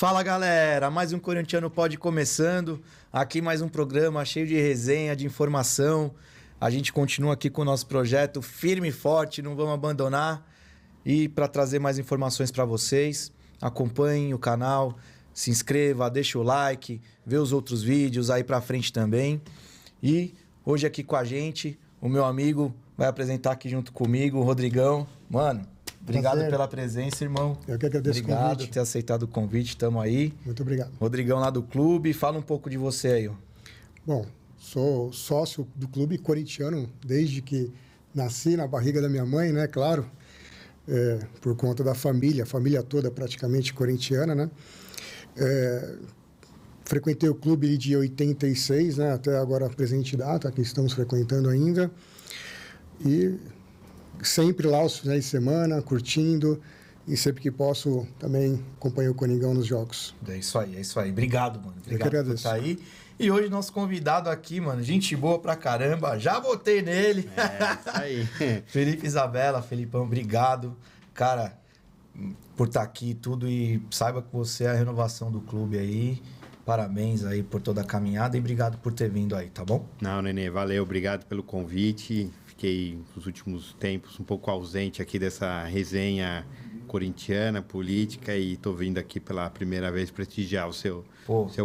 Fala galera, mais um Corintiano Pod começando. Aqui mais um programa cheio de resenha, de informação. A gente continua aqui com o nosso projeto firme e forte, não vamos abandonar. E para trazer mais informações para vocês, acompanhem o canal, se inscreva, deixa o like, vê os outros vídeos aí para frente também. E hoje aqui com a gente, o meu amigo vai apresentar aqui junto comigo, o Rodrigão. Mano, obrigado pela presença, irmão. Eu que agradeço o convite. Obrigado por ter aceitado o convite, estamos aí. Muito obrigado. Rodrigão lá do clube, fala um pouco de você aí. Ó. Bom, sou sócio do clube corintiano desde que nasci na barriga da minha mãe, né? Claro, por conta da família, a família toda praticamente corintiana, né? Frequentei o clube de 86, né? Até agora a presente data, que estamos frequentando ainda. E sempre lá aos finais de semana, curtindo. E sempre que posso, também acompanho o Coringão nos jogos. É isso aí, é isso aí. Obrigado, mano. Obrigado Eu que agradeço. por estar aí. E hoje nosso convidado aqui, mano, gente boa pra caramba. Já votei nele. Isso aí. Felipe Isabella, Felipão, obrigado. Cara, por estar aqui e tudo. E saiba que você é a renovação do clube aí. Parabéns aí por toda a caminhada e obrigado por ter vindo aí, tá bom? Não, Nenê, valeu. Obrigado pelo convite. Fiquei nos últimos tempos um pouco ausente aqui dessa resenha corintiana, política, e tô vindo aqui pela primeira vez prestigiar o seu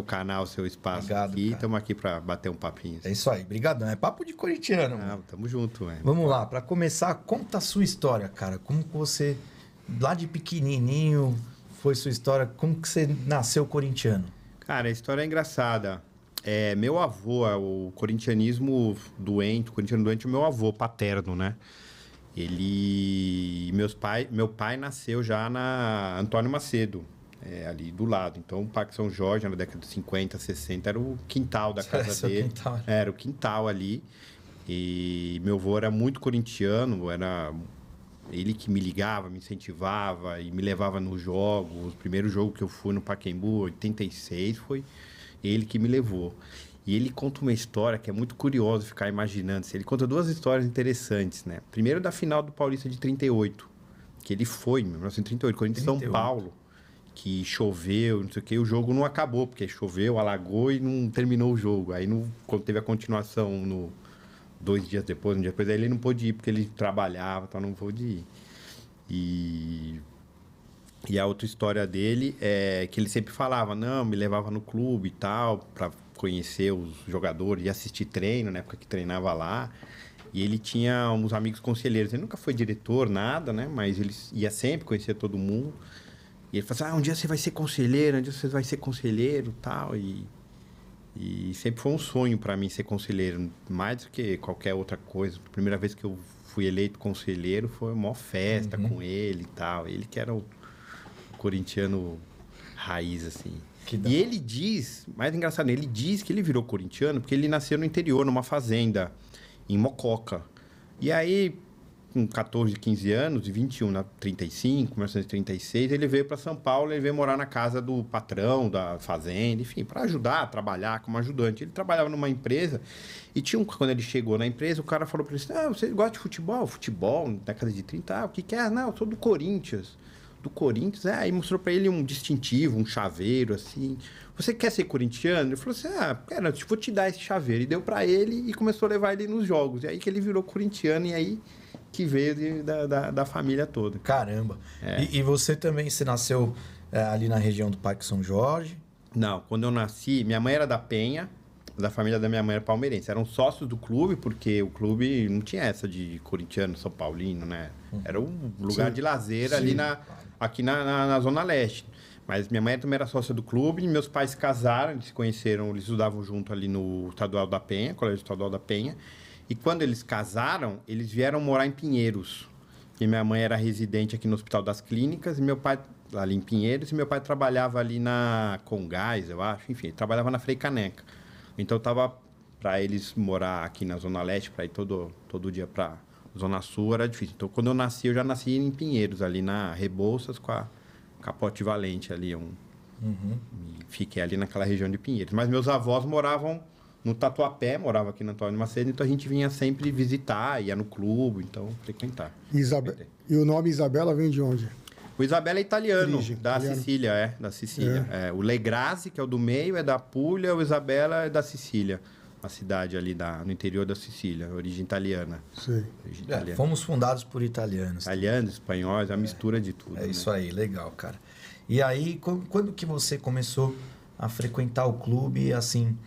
canal, o seu espaço. Obrigado, aqui. Estamos aqui para bater um papinho. É isso aí, brigadão. É papo de corintiano, mano. Tamo junto, velho. Vamos lá, para começar, conta a sua história, cara. Como que você, lá de pequenininho, foi sua história? Como que você nasceu corintiano? Cara, a história é engraçada. Meu avô, o corintianismo doente, o corintiano doente é o meu avô paterno, né? Meu pai nasceu já na Antônio Macedo, ali do lado. Então, o Parque São Jorge, na década de 50, 60, era o quintal da casa dele. Quintal. Era o quintal ali. E meu avô era muito corintiano, era ele que me ligava, me incentivava e me levava nos jogos. O primeiro jogo que eu fui no Pacaembu, 86, foi ele que me levou. E ele conta uma história que é muito curioso ficar imaginando. Ele conta duas histórias interessantes, né? Primeiro da final do Paulista de 38, que ele foi em 1938, Corinthians São Paulo, que choveu, não sei o que, o jogo não acabou, porque choveu, alagou e não terminou o jogo. Aí, quando teve a continuação, 2 dias depois, um dia depois, aí ele não pôde ir, porque ele trabalhava, então não pôde ir. E a outra história dele é que ele sempre falava, não, me levava no clube e tal, para conhecer os jogadores e assistir treino, na época que treinava lá. E ele tinha uns amigos conselheiros. Ele nunca foi diretor, nada, né? Mas ele ia sempre conhecer todo mundo. E ele falava assim, um dia você vai ser conselheiro, um dia você vai ser conselheiro e tal. E sempre foi um sonho para mim ser conselheiro, mais do que qualquer outra coisa. A primeira vez que eu fui eleito conselheiro foi uma maior festa com ele e tal. Ele que era o corintiano raiz, assim. E ele diz, mais engraçado, ele diz que ele virou corintiano porque ele nasceu no interior, numa fazenda, em Mococa. E aí, com 14, 15 anos, de 21 a 35, 1936, ele veio para São Paulo, ele veio morar na casa do patrão da fazenda, enfim, para ajudar, trabalhar como ajudante. Ele trabalhava numa empresa e quando ele chegou na empresa, o cara falou para ele assim, você gosta de futebol? Futebol, na década de 30, o que que é? Não, eu sou do Corinthians. Do Corinthians, aí mostrou para ele um distintivo, um chaveiro, assim. Você quer ser corintiano? Ele falou assim, cara, vou te dar esse chaveiro. E deu para ele e começou a levar ele nos jogos. E aí que ele virou corintiano e aí que veio da família toda. Caramba. E você também, você nasceu ali na região do Parque São Jorge? Não, quando eu nasci, minha mãe era da Penha, da família da minha mãe era palmeirense. Eram sócios do clube, porque o clube não tinha essa de corintiano, São Paulino, né? Era um lugar de lazer ali aqui na Zona Leste. Mas minha mãe também era sócia do clube, e meus pais se casaram, eles se conheceram, eles estudavam junto ali no Estadual da Penha, Colégio Estadual da Penha. E quando eles casaram, eles vieram morar em Pinheiros. E minha mãe era residente aqui no Hospital das Clínicas, e meu pai ali em Pinheiros, e meu pai trabalhava ali na Congás, eu acho, enfim, ele trabalhava na Frei Caneca. Então tava para eles morar aqui na Zona Leste, para ir todo dia para Zona Sul, era difícil. Então quando eu já nasci em Pinheiros, ali na Rebouças com a Capote Valente ali. Fiquei ali naquela região de Pinheiros. Mas meus avós moravam no Tatuapé, morava aqui no Antônio Macedo, então a gente vinha sempre visitar, ia no clube, então frequentar. E o nome Isabela vem de onde? O Isabela é italiano, Origem, da italiano. Sicília, da Sicília. O Legrazi, que é o do meio, é da Puglia, o Isabela é da Sicília. Uma cidade ali no interior da Sicília, origem italiana. Sei. Origem italiana. Fomos fundados por italianos. Italianos, espanhóis, a mistura de tudo. É né? isso aí, legal, cara. E aí, quando que você começou a frequentar o clube, assim,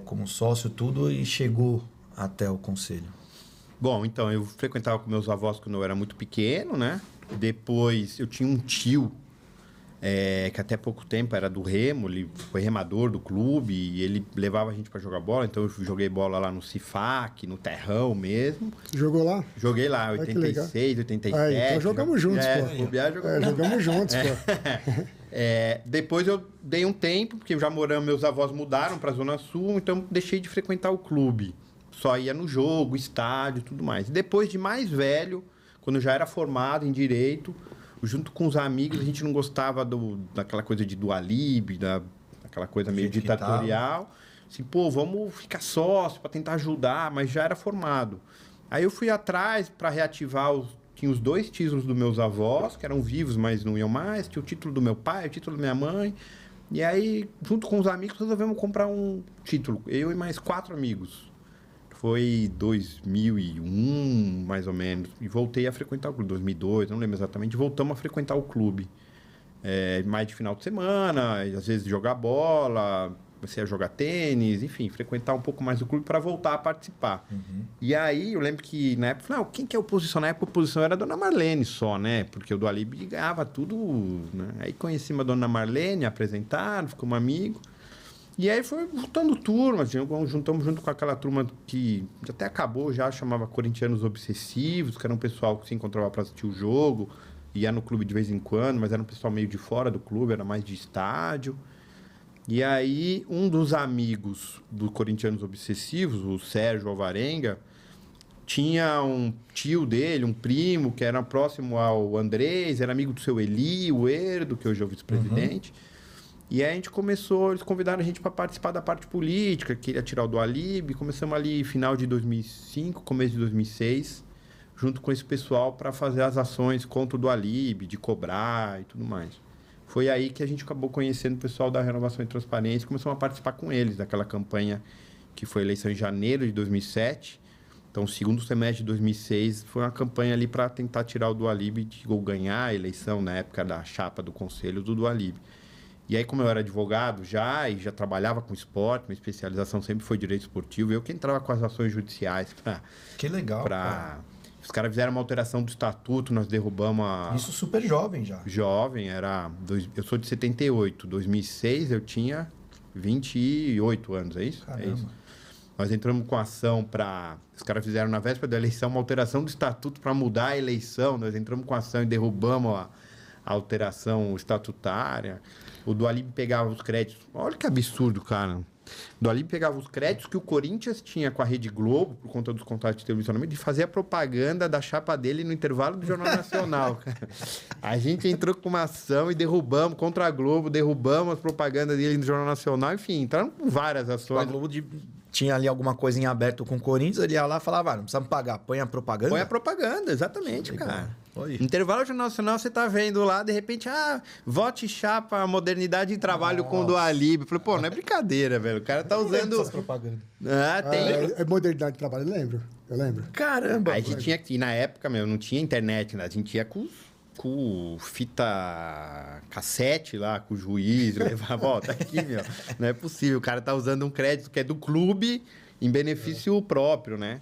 como sócio, tudo, e chegou até o conselho? Bom, então, eu frequentava com meus avós quando eu era muito pequeno, né? Depois, eu tinha um tio, que até pouco tempo era do Remo, ele foi remador do clube, e ele levava a gente para jogar bola. Então, eu joguei bola lá no Cifac, no Terrão mesmo. Jogou lá? Joguei lá, que legal. 86, 87. Então jogamos juntos, pô. Jogamos juntos, pô. Depois eu dei um tempo, porque já moramos, meus avós mudaram para a Zona Sul, então deixei de frequentar o clube. Só ia no jogo, estádio e tudo mais. Depois de mais velho, quando eu já era formado em Direito, junto com os amigos, a gente não gostava daquela coisa de dualib, daquela coisa meio ditatorial. Assim, pô, vamos ficar sócio para tentar ajudar, mas já era formado. Aí eu fui atrás para reativar tinha os 2 títulos dos meus avós, que eram vivos, mas não iam mais. Tinha o título do meu pai, o título da minha mãe. E aí, junto com os amigos, resolvemos comprar um título. Eu e mais 4 amigos. Foi 2001, mais ou menos. E voltei a frequentar o clube. 2002, não lembro exatamente. Voltamos a frequentar o clube. Mais de final de semana, às vezes jogar bola, você ia jogar tênis, enfim, frequentar um pouco mais o clube para voltar a participar. Uhum. E aí, eu lembro que na época, não, quem que é oposição? Na época, a oposição era a Dona Marlene só, né? Porque o Dualib ganhava tudo, né? Aí conheci a Dona Marlene, apresentaram, ficamos amigos. E aí foi juntando turmas, juntamos junto com aquela turma que até acabou já, chamava Corintianos Obsessivos, que era um pessoal que se encontrava para assistir o jogo, ia no clube de vez em quando, mas era um pessoal meio de fora do clube, era mais de estádio. E aí, um dos amigos do Corintianos Obsessivos, o Sérgio Alvarenga, tinha um tio dele, um primo, que era próximo ao Andrés, era amigo do seu Eli, o Erdo, que hoje é o vice-presidente. E aí a gente começou, eles convidaram a gente para participar da parte política, queria tirar o Dualib. Começamos ali final de 2005, começo de 2006, junto com esse pessoal para fazer as ações contra o Dualib, de cobrar e tudo mais. Foi aí que a gente acabou conhecendo o pessoal da Renovação e Transparência e começamos a participar com eles daquela campanha que foi eleição em janeiro de 2007. Então, o segundo semestre de 2006 foi uma campanha ali para tentar tirar o Dualib ou ganhar a eleição na época da chapa do conselho do Dualib. E aí, como eu era advogado já e já trabalhava com esporte, minha especialização sempre foi direito esportivo, eu que entrava com as ações judiciais para... Que legal, cara. Os caras fizeram uma alteração do estatuto, nós derrubamos a... Isso super jovem já. Jovem, eu sou de 78, 2006 eu tinha 28 anos, é isso? Caramba. É isso. Nós entramos com ação para... Os caras fizeram na véspera da eleição uma alteração do estatuto para mudar a eleição, nós entramos com ação e derrubamos a alteração estatutária. O Dualib pegava os créditos. Olha que absurdo, cara. O Dualib pegava os créditos que o Corinthians tinha com a Rede Globo, por conta dos contratos de televisionamento, e fazia propaganda da chapa dele no intervalo do Jornal Nacional, cara. A gente entrou com uma ação e derrubamos contra a Globo, derrubamos as propagandas dele no Jornal Nacional, enfim, entraram com várias ações. A Globo tinha ali alguma coisa em aberto com o Corinthians, ele ia lá e falava, não precisa me pagar, põe a propaganda. Põe a propaganda, exatamente, cara. Oi. Intervalo Jornal Nacional, você tá vendo lá, de repente, vote chapa, modernidade em trabalho com o Dualib. Falei, pô, não é brincadeira, velho. O cara tá usando... Essas propagandas. Tem... modernidade de trabalho, eu lembro. Caramba. Aí a gente tinha que, na época, não tinha internet, né? A gente ia com fita cassete lá, com o juiz, levava, tá aqui, meu. Não é possível, o cara tá usando um crédito que é do clube em benefício próprio, né?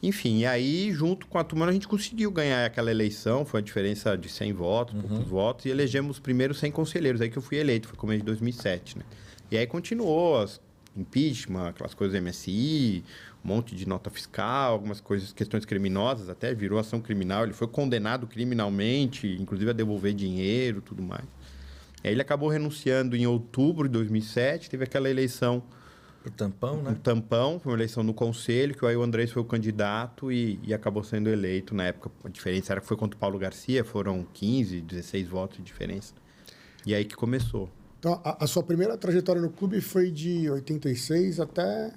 Enfim, e aí, junto com a turma, a gente conseguiu ganhar aquela eleição, foi uma diferença de 100 votos, poucos votos, e elegemos os primeiros 100 conselheiros, aí que eu fui eleito, foi começo de 2007, né? E aí continuou as impeachment, aquelas coisas do MSI, um monte de nota fiscal, algumas coisas, questões criminosas, até virou ação criminal, ele foi condenado criminalmente, inclusive a devolver dinheiro, tudo mais. Aí ele acabou renunciando em outubro de 2007, teve aquela eleição... O tampão, né? O tampão, foi uma eleição no conselho, que aí o Andrés foi o candidato e acabou sendo eleito. Na época, a diferença era que foi contra o Paulo Garcia, foram 15, 16 votos de diferença. E aí que começou. Então, a sua primeira trajetória no clube foi de 86 até...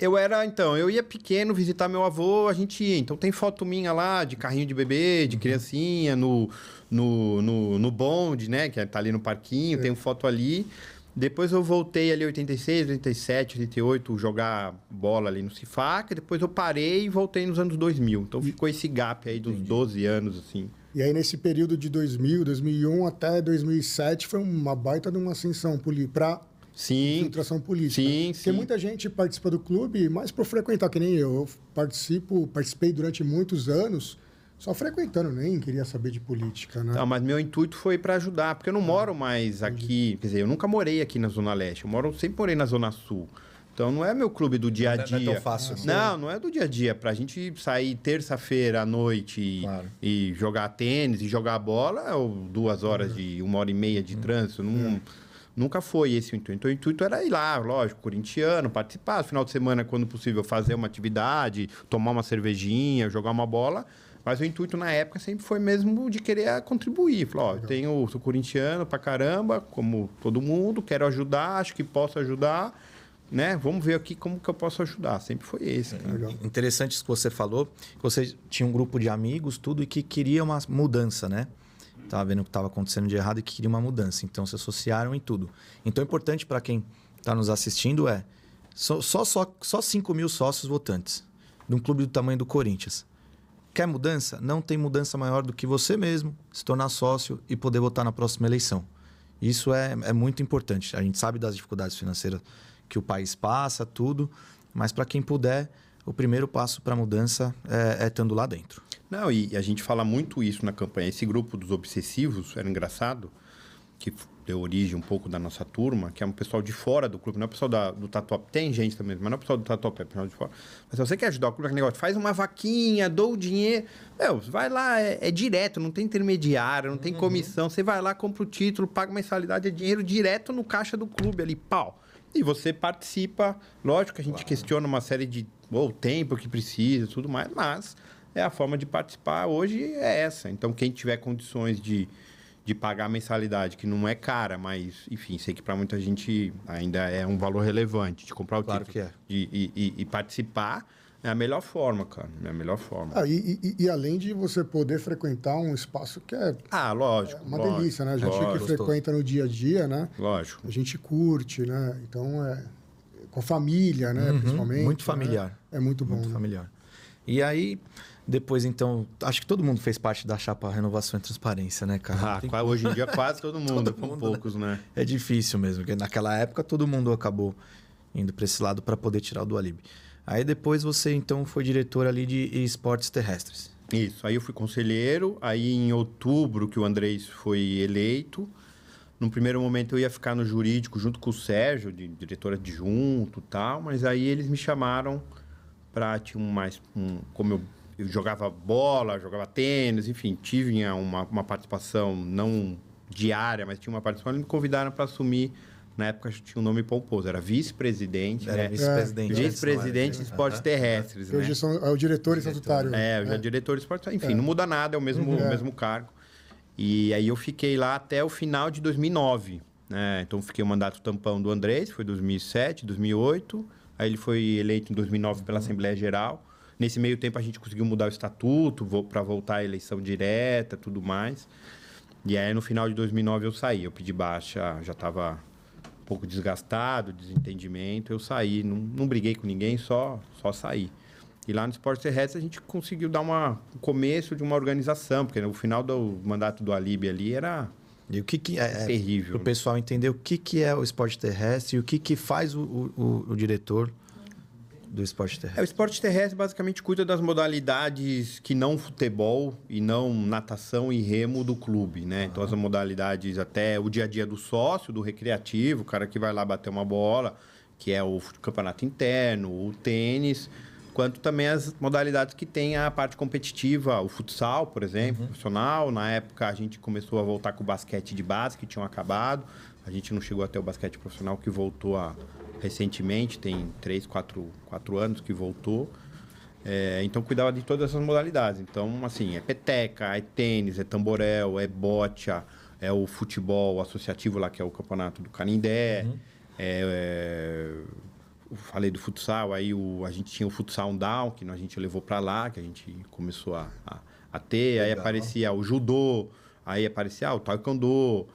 Eu ia pequeno visitar meu avô, a gente ia. Então tem foto minha lá de carrinho de bebê, de criancinha, no bonde, né? Que tá ali no parquinho, tem foto ali. Depois eu voltei ali em 86, 87, 88, jogar bola ali no Cifac. Depois eu parei e voltei nos anos 2000. Então ficou esse gap aí dos 12 anos, assim. E aí, nesse período de 2000, 2001 até 2007, foi uma baita de uma ascensão para infiltração política. Sim, Porque muita gente participa do clube, mas por frequentar, que nem eu. Eu participei durante muitos anos, só frequentando, nem queria saber de política, né? Não, mas meu intuito foi para ajudar, porque eu não moro mais aqui. Quer dizer, eu nunca morei aqui na Zona Leste, sempre morei na Zona Sul. Então não é meu clube do dia a dia. Não é tão fácil. Não é do dia a dia. Pra gente sair terça-feira à noite e jogar tênis e jogar bola, é 2 horas de 1h30 de trânsito. Nunca foi esse o intuito. Então o intuito era ir lá, lógico, corintiano, participar. No final de semana, quando possível, fazer uma atividade, tomar uma cervejinha, jogar uma bola. Mas o intuito na época sempre foi mesmo de querer contribuir. Falar, sou corintiano pra caramba, como todo mundo, quero ajudar, acho que posso ajudar. Né? Vamos ver aqui como que eu posso ajudar. Sempre foi esse. Interessante isso que você falou. Que você tinha um grupo de amigos, tudo, e que queria uma mudança, né? Tava vendo o que estava acontecendo de errado e que queria uma mudança. Então, se associaram em tudo. Então, o importante para quem está nos assistindo é só 5 mil sócios votantes de um clube do tamanho do Corinthians. Quer mudança? Não tem mudança maior do que você mesmo se tornar sócio e poder votar na próxima eleição. Isso é muito importante. A gente sabe das dificuldades financeiras que o país passa, tudo, mas para quem puder, o primeiro passo para a mudança é estando lá dentro. Não, e a gente fala muito isso na campanha. Esse grupo dos obsessivos era engraçado, que deu origem um pouco da nossa turma, que é um pessoal de fora do clube, não é o pessoal do Tatuapé. Tem gente também, mas não é o pessoal do Tatuapé, é o pessoal de fora. Mas se você quer ajudar o clube, aquele negócio, faz uma vaquinha, dou o dinheiro. Vai lá, é direto, não tem intermediário, não tem comissão. Você vai lá, compra o título, paga mensalidade, é dinheiro direto no caixa do clube ali, pau. E você participa, lógico que a gente questiona uma série de tempo que precisa, tudo mais, mas a forma de participar hoje é essa. Então, quem tiver condições de pagar a mensalidade, que não é cara, mas, enfim, sei que para muita gente ainda é um valor relevante de comprar o título. Que é. E participar, é a melhor forma, cara. É a melhor forma. E além de você poder frequentar um espaço que é lógico, uma delícia, né? A gente que frequenta no dia a dia, né? Lógico. A gente curte, né? Então, com a família, né? Principalmente. Muito familiar. Né? É muito bom. Muito familiar. E aí, depois, então, acho que todo mundo fez parte da chapa Renovação e Transparência, né, cara? Hoje em dia, quase todo mundo. Com poucos, né? É difícil mesmo, porque naquela época todo mundo acabou indo para esse lado para poder tirar o do Alib. Aí depois você, então, foi diretor ali de esportes terrestres. Isso. Aí eu fui conselheiro. Aí em outubro que o Andrés foi eleito. No primeiro momento eu ia ficar no jurídico junto com o Sérgio, de diretor adjunto e tal. Mas aí eles me chamaram para... Como eu jogava bola, jogava tênis, enfim, tive uma participação não diária, mas tinha uma participação. Eles me convidaram para assumir. Na época tinha um nome pomposo, era vice-presidente. Era vice-presidente. Vice-presidente de esportes terrestres. Né? Hoje é o diretor estatutário. Já diretor de esportes. Enfim, não muda nada, é o mesmo cargo. E aí eu fiquei lá até o final de 2009. Né? Então fiquei o mandato tampão do Andrés, foi 2007, 2008. Aí ele foi eleito em 2009 pela Assembleia Geral. Nesse meio tempo a gente conseguiu mudar o estatuto para voltar à eleição direta, tudo mais. E aí no final de 2009 eu saí. Eu pedi baixa, já estava um pouco desgastado, desentendimento, eu saí, não briguei com ninguém, só saí. E lá no Esporte Terrestre a gente conseguiu dar um começo de uma organização, porque no final do mandato do Alib ali era e o que é terrível. Para o pessoal entender o que é o esporte terrestre e o que faz o diretor do esporte terrestre. O esporte terrestre basicamente cuida das modalidades que não futebol e não natação e remo do clube, né? Então, as modalidades até o dia a dia do sócio, do recreativo, o cara que vai lá bater uma bola, que é o campeonato interno, o tênis, quanto também as modalidades que tem a parte competitiva, o futsal, por exemplo, profissional. Na época, a gente começou a voltar com o basquete de base, que tinham acabado. A gente não chegou até o basquete profissional, que voltou recentemente, tem 4 anos que voltou. Então, cuidava de todas essas modalidades. Então, assim, é peteca, é tênis, é tamborel, é bocha, é o futebol associativo lá, que é o campeonato do Canindé, falei do futsal, aí a gente tinha o futsal down, que a gente levou para lá, que a gente começou a ter. Legal. Aí aparecia o judô, aí aparecia o taekwondo,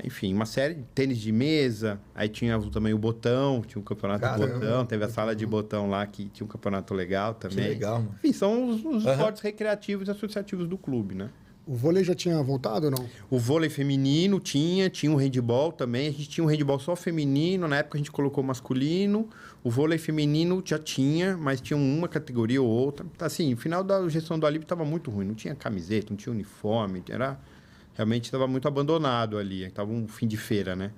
enfim, uma série de tênis de mesa. Aí tinha também o botão, tinha um campeonato de botão, teve a sala de botão lá que tinha um campeonato legal também. Que legal, mano. Enfim, são os esportes recreativos e associativos do clube, né? O vôlei já tinha voltado ou não? O vôlei feminino tinha um handball também. A gente tinha um handball só feminino. Na época a gente colocou masculino. O vôlei feminino já tinha, mas tinha uma categoria ou outra. Assim, o final da gestão do Alípio estava muito ruim. Não tinha camiseta, não tinha uniforme. Realmente estava muito abandonado ali. Estava um fim de feira, né?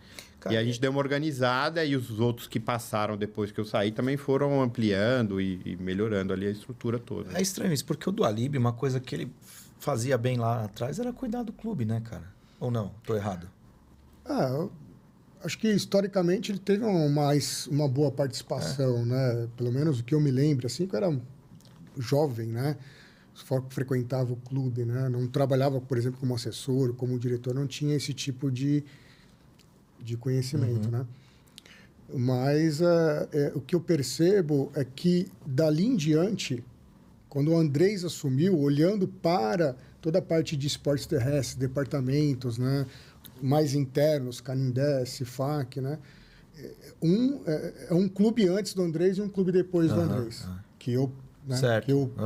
E a gente deu uma organizada e os outros que passaram depois que eu saí também foram ampliando e melhorando ali a estrutura toda. É estranho isso, porque o do Alípio, uma coisa que ele fazia bem lá atrás era cuidar do clube, né, cara? Ou não? Tô errado? Eu acho que historicamente ele teve uma boa participação, né? Pelo menos o que eu me lembro, assim, que eu era jovem, né? Frequentava o clube, né? Não trabalhava, por exemplo, como assessor, como diretor, não tinha esse tipo de conhecimento, né? Mas o que eu percebo é que dali em diante, quando o Andrés assumiu, olhando para toda a parte de esportes terrestres, departamentos, né, mais internos, Canindé, CIFAC, né, é um clube antes do Andrés e um clube depois do Andrés, que eu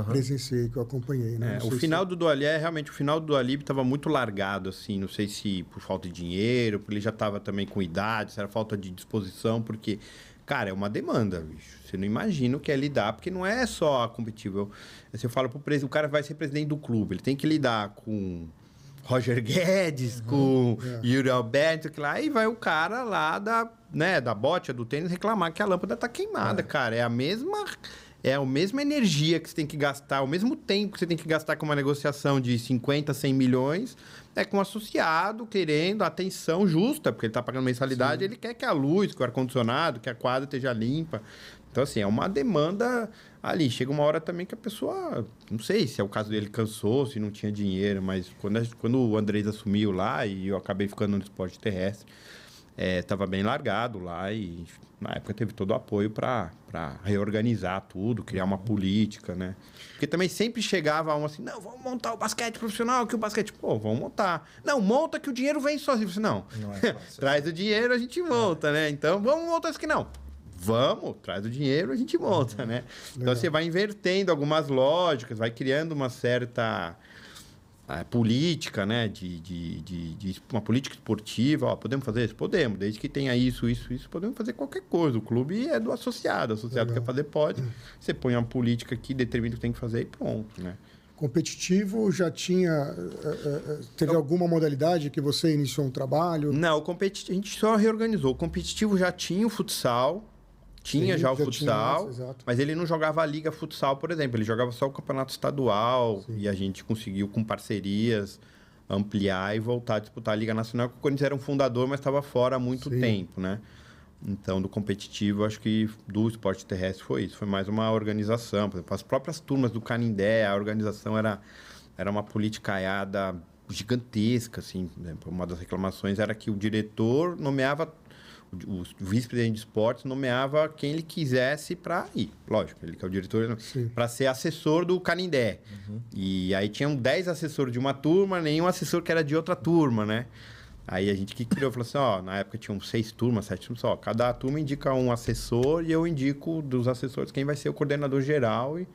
presenciei, que eu acompanhei. Né? O final do realmente o final do Alípio estava muito largado, assim, não sei se por falta de dinheiro, porque ele já estava também com idade, se era falta de disposição, porque... Cara, é uma demanda, bicho. Você não imagina o que é lidar, porque não é só competitivo. Eu falo pro presidente, o cara vai ser presidente do clube, ele tem que lidar com Roger Guedes, com Yuri Alberto, que lá, aí vai o cara lá da bote, do tênis, reclamar que a lâmpada tá queimada, cara. É a mesma energia que você tem que gastar, o mesmo tempo que você tem que gastar com uma negociação de 50, 100 milhões, com um associado querendo atenção justa, porque ele está pagando mensalidade, ele quer que a luz, que o ar-condicionado, que a quadra esteja limpa. Então, assim, é uma demanda ali. Chega uma hora também que a pessoa, não sei se é o caso dele, cansou, se não tinha dinheiro, mas quando o Andrés assumiu lá e eu acabei ficando no esporte terrestre, estava bem largado lá e na época teve todo o apoio para reorganizar tudo, criar uma política, né? Porque também sempre chegava assim, não, vamos montar o basquete profissional, que o basquete, vamos montar. Não, monta que o dinheiro vem sozinho. Não é fácil. Traz o dinheiro, a gente monta, né? Então, vamos montar isso aqui, não. Vamos, traz o dinheiro, a gente monta, né? Então, você vai invertendo algumas lógicas, vai criando uma certa... política, né, de uma política esportiva, podemos fazer isso? Podemos, desde que tenha isso, podemos fazer qualquer coisa. O clube é do associado, quer fazer, pode. Você põe uma política que determina o que tem que fazer e pronto, né? Competitivo já tinha... teve alguma modalidade que você iniciou um trabalho? Não, o competitivo, a gente só reorganizou. O competitivo já tinha o futsal, já o futsal, mas ele não jogava a liga futsal, por exemplo. Ele jogava só o campeonato estadual. Sim. E a gente conseguiu, com parcerias, ampliar e voltar a disputar a Liga Nacional, porque o Corinthians era um fundador, mas estava fora há muito tempo, né? Então, do competitivo, acho que do esporte terrestre foi isso. Foi mais uma organização. Por exemplo, as próprias turmas do Canindé, a organização era uma politicaiada gigantesca, assim. Uma das reclamações era que o diretor nomeava... O vice-presidente de esportes nomeava quem ele quisesse para ir. Lógico, ele que é o diretor, para ser assessor do Canindé. E aí tinham 10 assessores de uma turma, nenhum assessor que era de outra turma, né? Aí a gente que criou, falou assim, na época tinham 6 turmas, 7 turmas, cada turma indica um assessor e eu indico dos assessores quem vai ser o coordenador geral e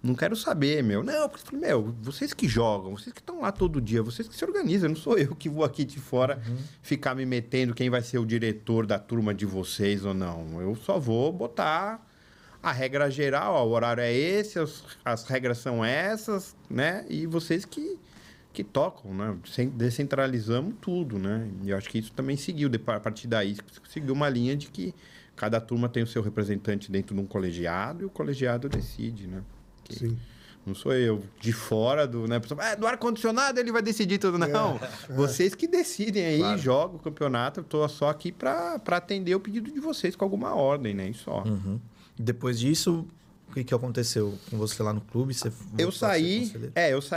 não quero saber, meu. Não, porque vocês que jogam, vocês que estão lá todo dia, vocês que se organizam, não sou eu que vou aqui de fora ficar me metendo quem vai ser o diretor da turma de vocês ou não. Eu só vou botar a regra geral, o horário é esse, as regras são essas, né? E vocês que tocam, né? Descentralizamos tudo, né? E eu acho que isso também seguiu, a partir daí, seguiu uma linha de que cada turma tem o seu representante dentro de um colegiado e o colegiado decide, né? Sim. Não sou eu de fora do, né? Do ar-condicionado ele vai decidir tudo. Não. Vocês que decidem aí, jogam o campeonato. Eu tô só aqui para atender o pedido de vocês com alguma ordem, né? E só. Depois disso, o que aconteceu com você lá no clube? Eu saí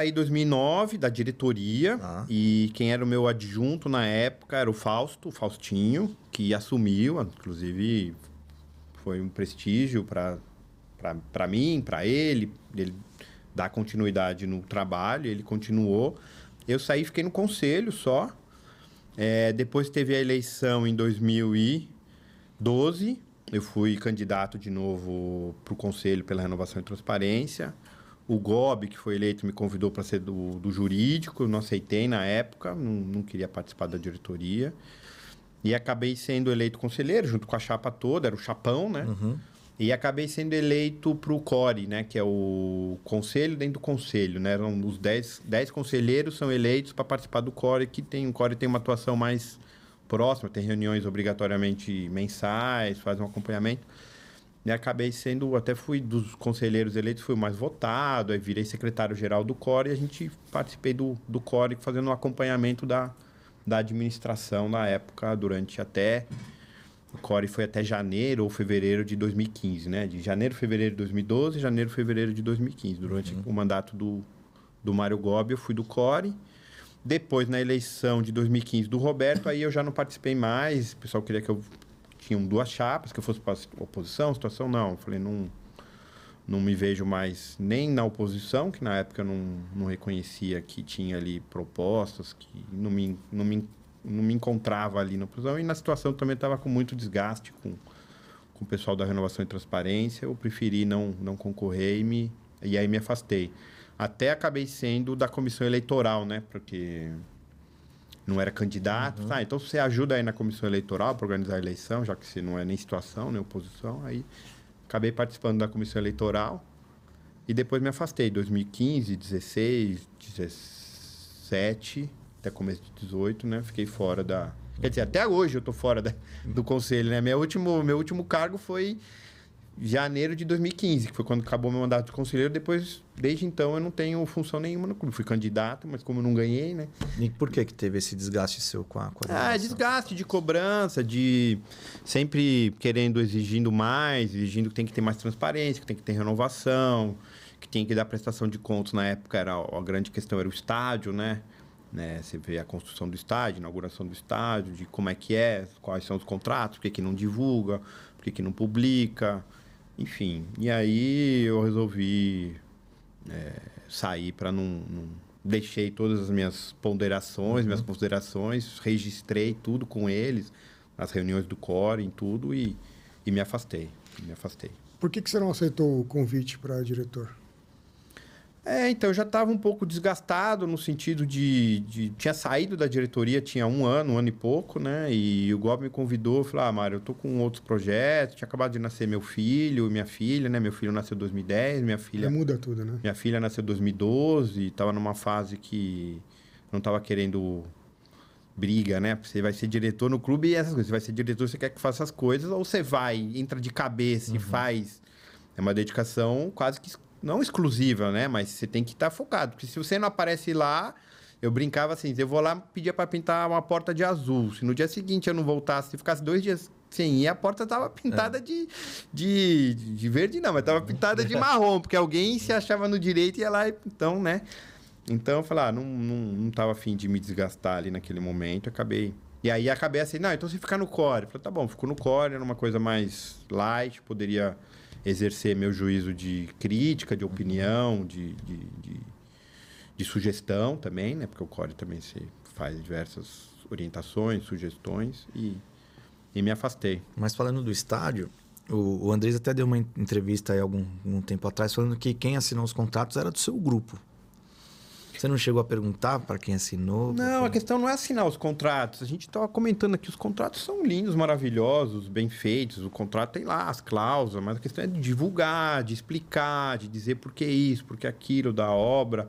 em 2009 da diretoria e quem era o meu adjunto na época era o Faustinho, que assumiu, inclusive foi um prestígio para mim, para ele dar continuidade no trabalho, ele continuou. Eu saí, fiquei no conselho só. Depois teve a eleição em 2012, eu fui candidato de novo para o Conselho pela Renovação e Transparência. O Gobi, que foi eleito, me convidou para ser do jurídico, eu não aceitei na época, não queria participar da diretoria. E acabei sendo eleito conselheiro, junto com a chapa toda, era o chapão, né? Uhum. E acabei sendo eleito para o CORE, né? Que é o conselho dentro do conselho, né? Eram os 10 conselheiros são eleitos para participar do CORE, o CORE tem uma atuação mais próxima, tem reuniões obrigatoriamente mensais, faz um acompanhamento. E acabei sendo, até fui dos conselheiros eleitos, fui o mais votado, aí virei secretário-geral do CORE e a gente participei do CORE fazendo um acompanhamento da administração na época, durante até... O CORE foi até janeiro ou fevereiro de 2015, né? De janeiro, fevereiro de 2012, janeiro, fevereiro de 2015. Durante o mandato do Mário Gobi, eu fui do CORE. Depois, na eleição de 2015 do Roberto, aí eu já não participei mais. O pessoal queria que eu... Tinham 2 chapas, que eu fosse para a oposição, situação não. Eu falei, não me vejo mais nem na oposição, que na época eu não reconhecia que tinha ali propostas, que não me encontrava ali na oposição. E na situação também estava com muito desgaste com o pessoal da Renovação e Transparência. Eu preferi não concorrer e aí me afastei. Até acabei sendo da comissão eleitoral, né? Porque não era candidato. Uhum. Então você ajuda aí na comissão eleitoral para organizar a eleição, já que você não é nem situação, nem oposição. Aí acabei participando da comissão eleitoral e depois me afastei. 2015, 16, 17... até começo de 18, né? Fiquei fora da... Quer dizer, até hoje eu tô fora do conselho, né? Meu último cargo foi janeiro de 2015, que foi quando acabou meu mandato de conselheiro. Depois, desde então, eu não tenho função nenhuma no clube. Fui candidato, mas como eu não ganhei, né? E por que teve esse desgaste seu com a desgaste de cobrança, de sempre exigindo mais, exigindo que tem que ter mais transparência, que tem que ter renovação, que tem que dar prestação de contas. Na época, a grande questão era o estádio, né? Você vê a construção do estádio, a inauguração do estádio, de como é que é, quais são os contratos, por que não divulga, por que não publica, enfim. E aí eu resolvi sair para não... Deixei todas as minhas ponderações, minhas considerações, registrei tudo com eles, nas reuniões do CORE, em tudo, e me afastei. Por que você não aceitou o convite para diretor? Então, eu já estava um pouco desgastado no sentido de... Tinha saído da diretoria, tinha um ano e pouco, né? E o Gobi me convidou, falou, Mário, eu tô com outros projetos, tinha acabado de nascer meu filho, minha filha, né? Meu filho nasceu em 2010, minha filha... Muda tudo, né? Minha filha nasceu em 2012, estava numa fase que não estava querendo briga, né? Você vai ser diretor no clube e essas coisas. Você vai ser diretor, você quer que faça as coisas, ou você vai, entra de cabeça e faz. É uma dedicação quase que... Não exclusiva, né? Mas você tem que estar focado. Porque se você não aparece lá... Eu brincava assim, eu vou lá pedia para pintar uma porta de azul. Se no dia seguinte eu não voltasse, se ficasse 2 dias sem ir, a porta estava pintada de verde, não. Mas estava pintada de marrom, porque alguém se achava no direito e ia lá. Então, né? Então, eu falei, não estava afim de me desgastar ali naquele momento. E aí acabei assim, não, então você fica no CORE. Eu falei, tá bom, fico no CORE, era uma coisa mais light, poderia... exercer meu juízo de crítica, de opinião, de sugestão também, né? Porque o CORE também se faz diversas orientações, sugestões e me afastei. Mas falando do estádio, o Andrés até deu uma entrevista aí algum tempo atrás falando que quem assinou os contratos era do seu grupo. Você não chegou a perguntar para quem assinou? Não, a questão não é assinar os contratos. A gente estava comentando aqui, os contratos são lindos, maravilhosos, bem feitos. O contrato tem lá as cláusulas, mas a questão é de divulgar, de explicar, de dizer por que isso, por que aquilo da obra.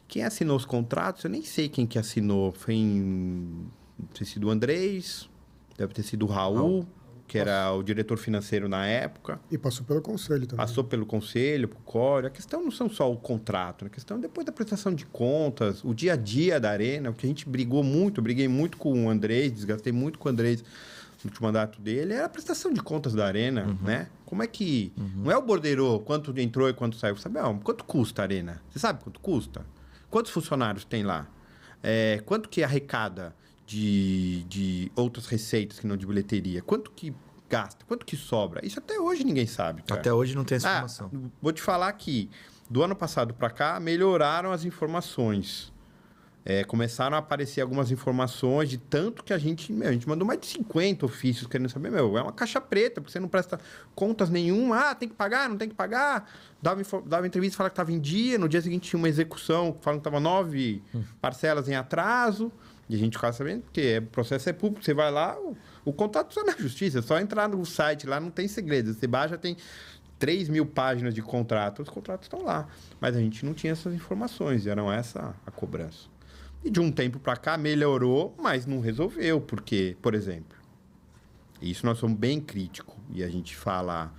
Quem assinou os contratos, eu nem sei quem que assinou. Deve ter sido o Andrés, deve ter sido o Raul, que era o diretor financeiro na época. E passou pelo conselho também. Passou pelo conselho, pelo CORE. A questão não são só o contrato, a questão é depois da prestação de contas, o dia a dia da Arena, o que a gente briguei muito com o Andrés, desgastei muito com o Andrés no último mandato dele, era a prestação de contas da Arena, né? Como é que... Não é o borderô, quanto entrou e quanto saiu. Sabe, quanto custa a Arena? Você sabe quanto custa? Quantos funcionários tem lá? Quanto que arrecada de outras receitas que não de bilheteria? Quanto que gasta? Quanto que sobra? Isso até hoje ninguém sabe, cara. Até hoje não tem essa informação. Vou te falar que do ano passado para cá melhoraram as informações. Começaram a aparecer algumas informações de tanto que a gente mandou mais de 50 ofícios querendo saber, é uma caixa preta, porque você não presta contas nenhuma. Tem que pagar, não tem que pagar. Dava entrevista, falava que estava em dia, no dia seguinte tinha uma execução, falando que estava 9 parcelas em atraso, e a gente ficava sabendo, porque o processo é público, você vai lá, o contato está na justiça, é só entrar no site lá, não tem segredo, você baixa, tem 3.000 páginas de contrato, os contratos estão lá. Mas a gente não tinha essas informações, eram essa a cobrança. E de um tempo para cá melhorou, mas não resolveu, porque, por exemplo, isso nós somos bem críticos, e a gente fala,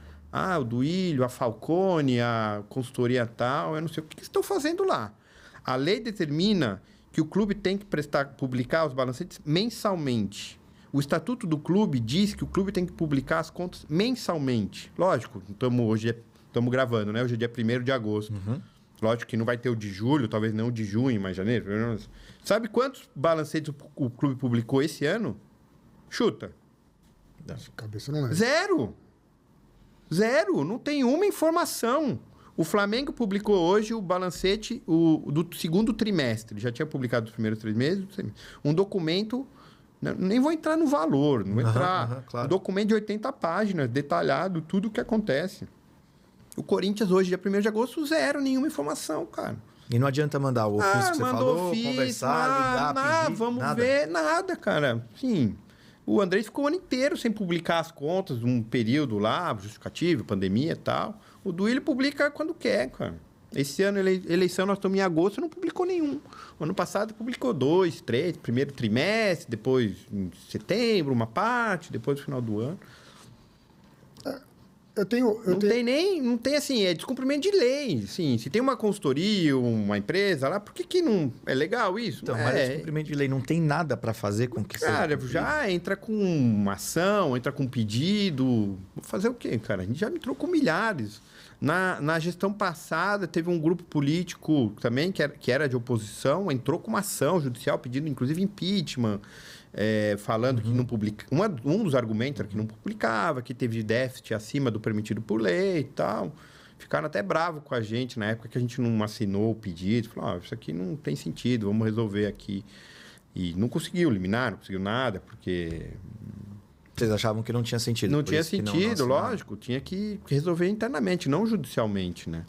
o Duílio, a Falcone, a consultoria tal, eu não sei o que estão fazendo lá. A lei determina que o clube tem que publicar os balancetes mensalmente. O estatuto do clube diz que o clube tem que publicar as contas mensalmente. Lógico, hoje estamos gravando, né? Hoje é dia 1º de agosto. Lógico que não vai ter o de julho, talvez não o de junho, mas janeiro. Sabe quantos balancetes o clube publicou esse ano? Chuta. Cabeça não é. Zero. Não tem uma informação. O Flamengo publicou hoje o balancete do segundo trimestre. Já tinha publicado os primeiros 3 meses. Um documento... Nem vou entrar no valor, não vou entrar. Claro. Um documento de 80 páginas, detalhado, tudo o que acontece. O Corinthians hoje, dia 1º de agosto, zero, nenhuma informação, cara. E não adianta mandar o ofício que você falou, conversar, ligar, pedir, vamos nada. ver, nada, cara. Sim, o Andrés ficou o ano inteiro sem publicar as contas, um período lá, justificativo, pandemia e tal. O Duílio publica quando quer, cara. Esse ano, eleição, nós estamos em agosto, não publicou nenhum. O ano passado publicou 2, 3, primeiro trimestre, depois em setembro, uma parte, depois no final do ano. Não tem assim, é descumprimento de lei. Sim, se tem uma consultoria, uma empresa lá, por que não... É legal isso? Então, mas descumprimento de lei não tem nada para fazer com que cara, já entra com uma ação, entra com um pedido. Vou fazer o quê, cara? A gente já entrou com milhares. Na gestão passada, teve um grupo político também, que era de oposição, entrou com uma ação judicial pedindo, inclusive, impeachment, falando que não publica. Um dos argumentos era que não publicava, que teve déficit acima do permitido por lei e tal. Ficaram até bravos com a gente na época que a gente não assinou o pedido. Falaram, isso aqui não tem sentido, vamos resolver aqui. E não conseguiu eliminar, não conseguiu nada, porque... Vocês achavam que não tinha sentido? Não tinha sentido, lógico. Tinha que resolver internamente, não judicialmente, né?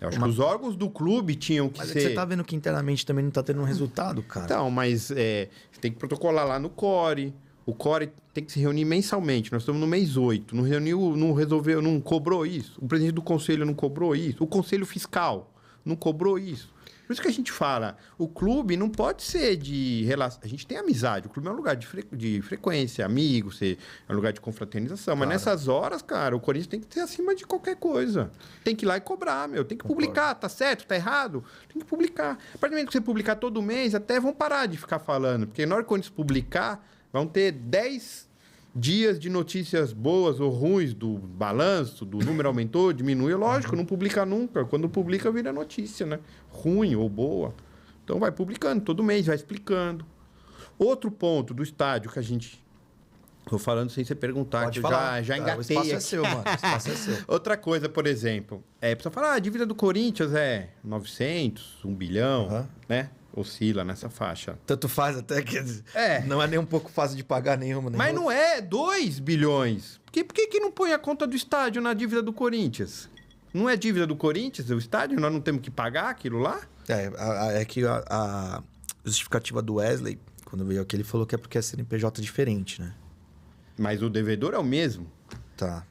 Eu acho que os órgãos do clube tinham que ser... Mas você tá vendo que internamente também não tá tendo um resultado, cara. Então, mas você tem que protocolar lá no CORE. O CORE tem que se reunir mensalmente. Nós estamos no mês 8. Não reuniu, não resolveu, não cobrou isso. O presidente do conselho não cobrou isso. O conselho fiscal não cobrou isso. Por isso que a gente fala, o clube não pode ser de relação... A gente tem amizade, o clube é um lugar de frequência, amigo, é um lugar de confraternização. Claro. Mas nessas horas, cara, o Corinthians tem que ser acima de qualquer coisa. Tem que ir lá e cobrar, tem que publicar, tá certo, tá errado? Tem que publicar. A partir do momento que você publicar todo mês, até vão parar de ficar falando. Porque na hora que o Corinthians publicar, vão ter 10 dias de notícias boas ou ruins do balanço, do número aumentou, diminuiu. Lógico, não publica nunca. Quando publica, vira notícia, né? Ruim ou boa. Então, vai publicando todo mês, vai explicando. Outro ponto do estádio que a gente... Estou falando sem você perguntar, Pode que falar. eu já engatei. O espaço aqui. é seu, mano. O espaço é seu. Outra coisa, por exemplo, a pessoa fala, a dívida do Corinthians é 900, 1 bilhão, né? Oscila nessa faixa. Tanto faz até que não é nem um pouco fácil de pagar nenhuma. Mas não é 2 bilhões. Por que não põe a conta do estádio na dívida do Corinthians? Não é dívida do Corinthians, o estádio? Nós não temos que pagar aquilo lá? É que a justificativa do Wesley, quando veio aqui, ele falou que é porque é CNPJ diferente, né? Mas o devedor é o mesmo. Tá.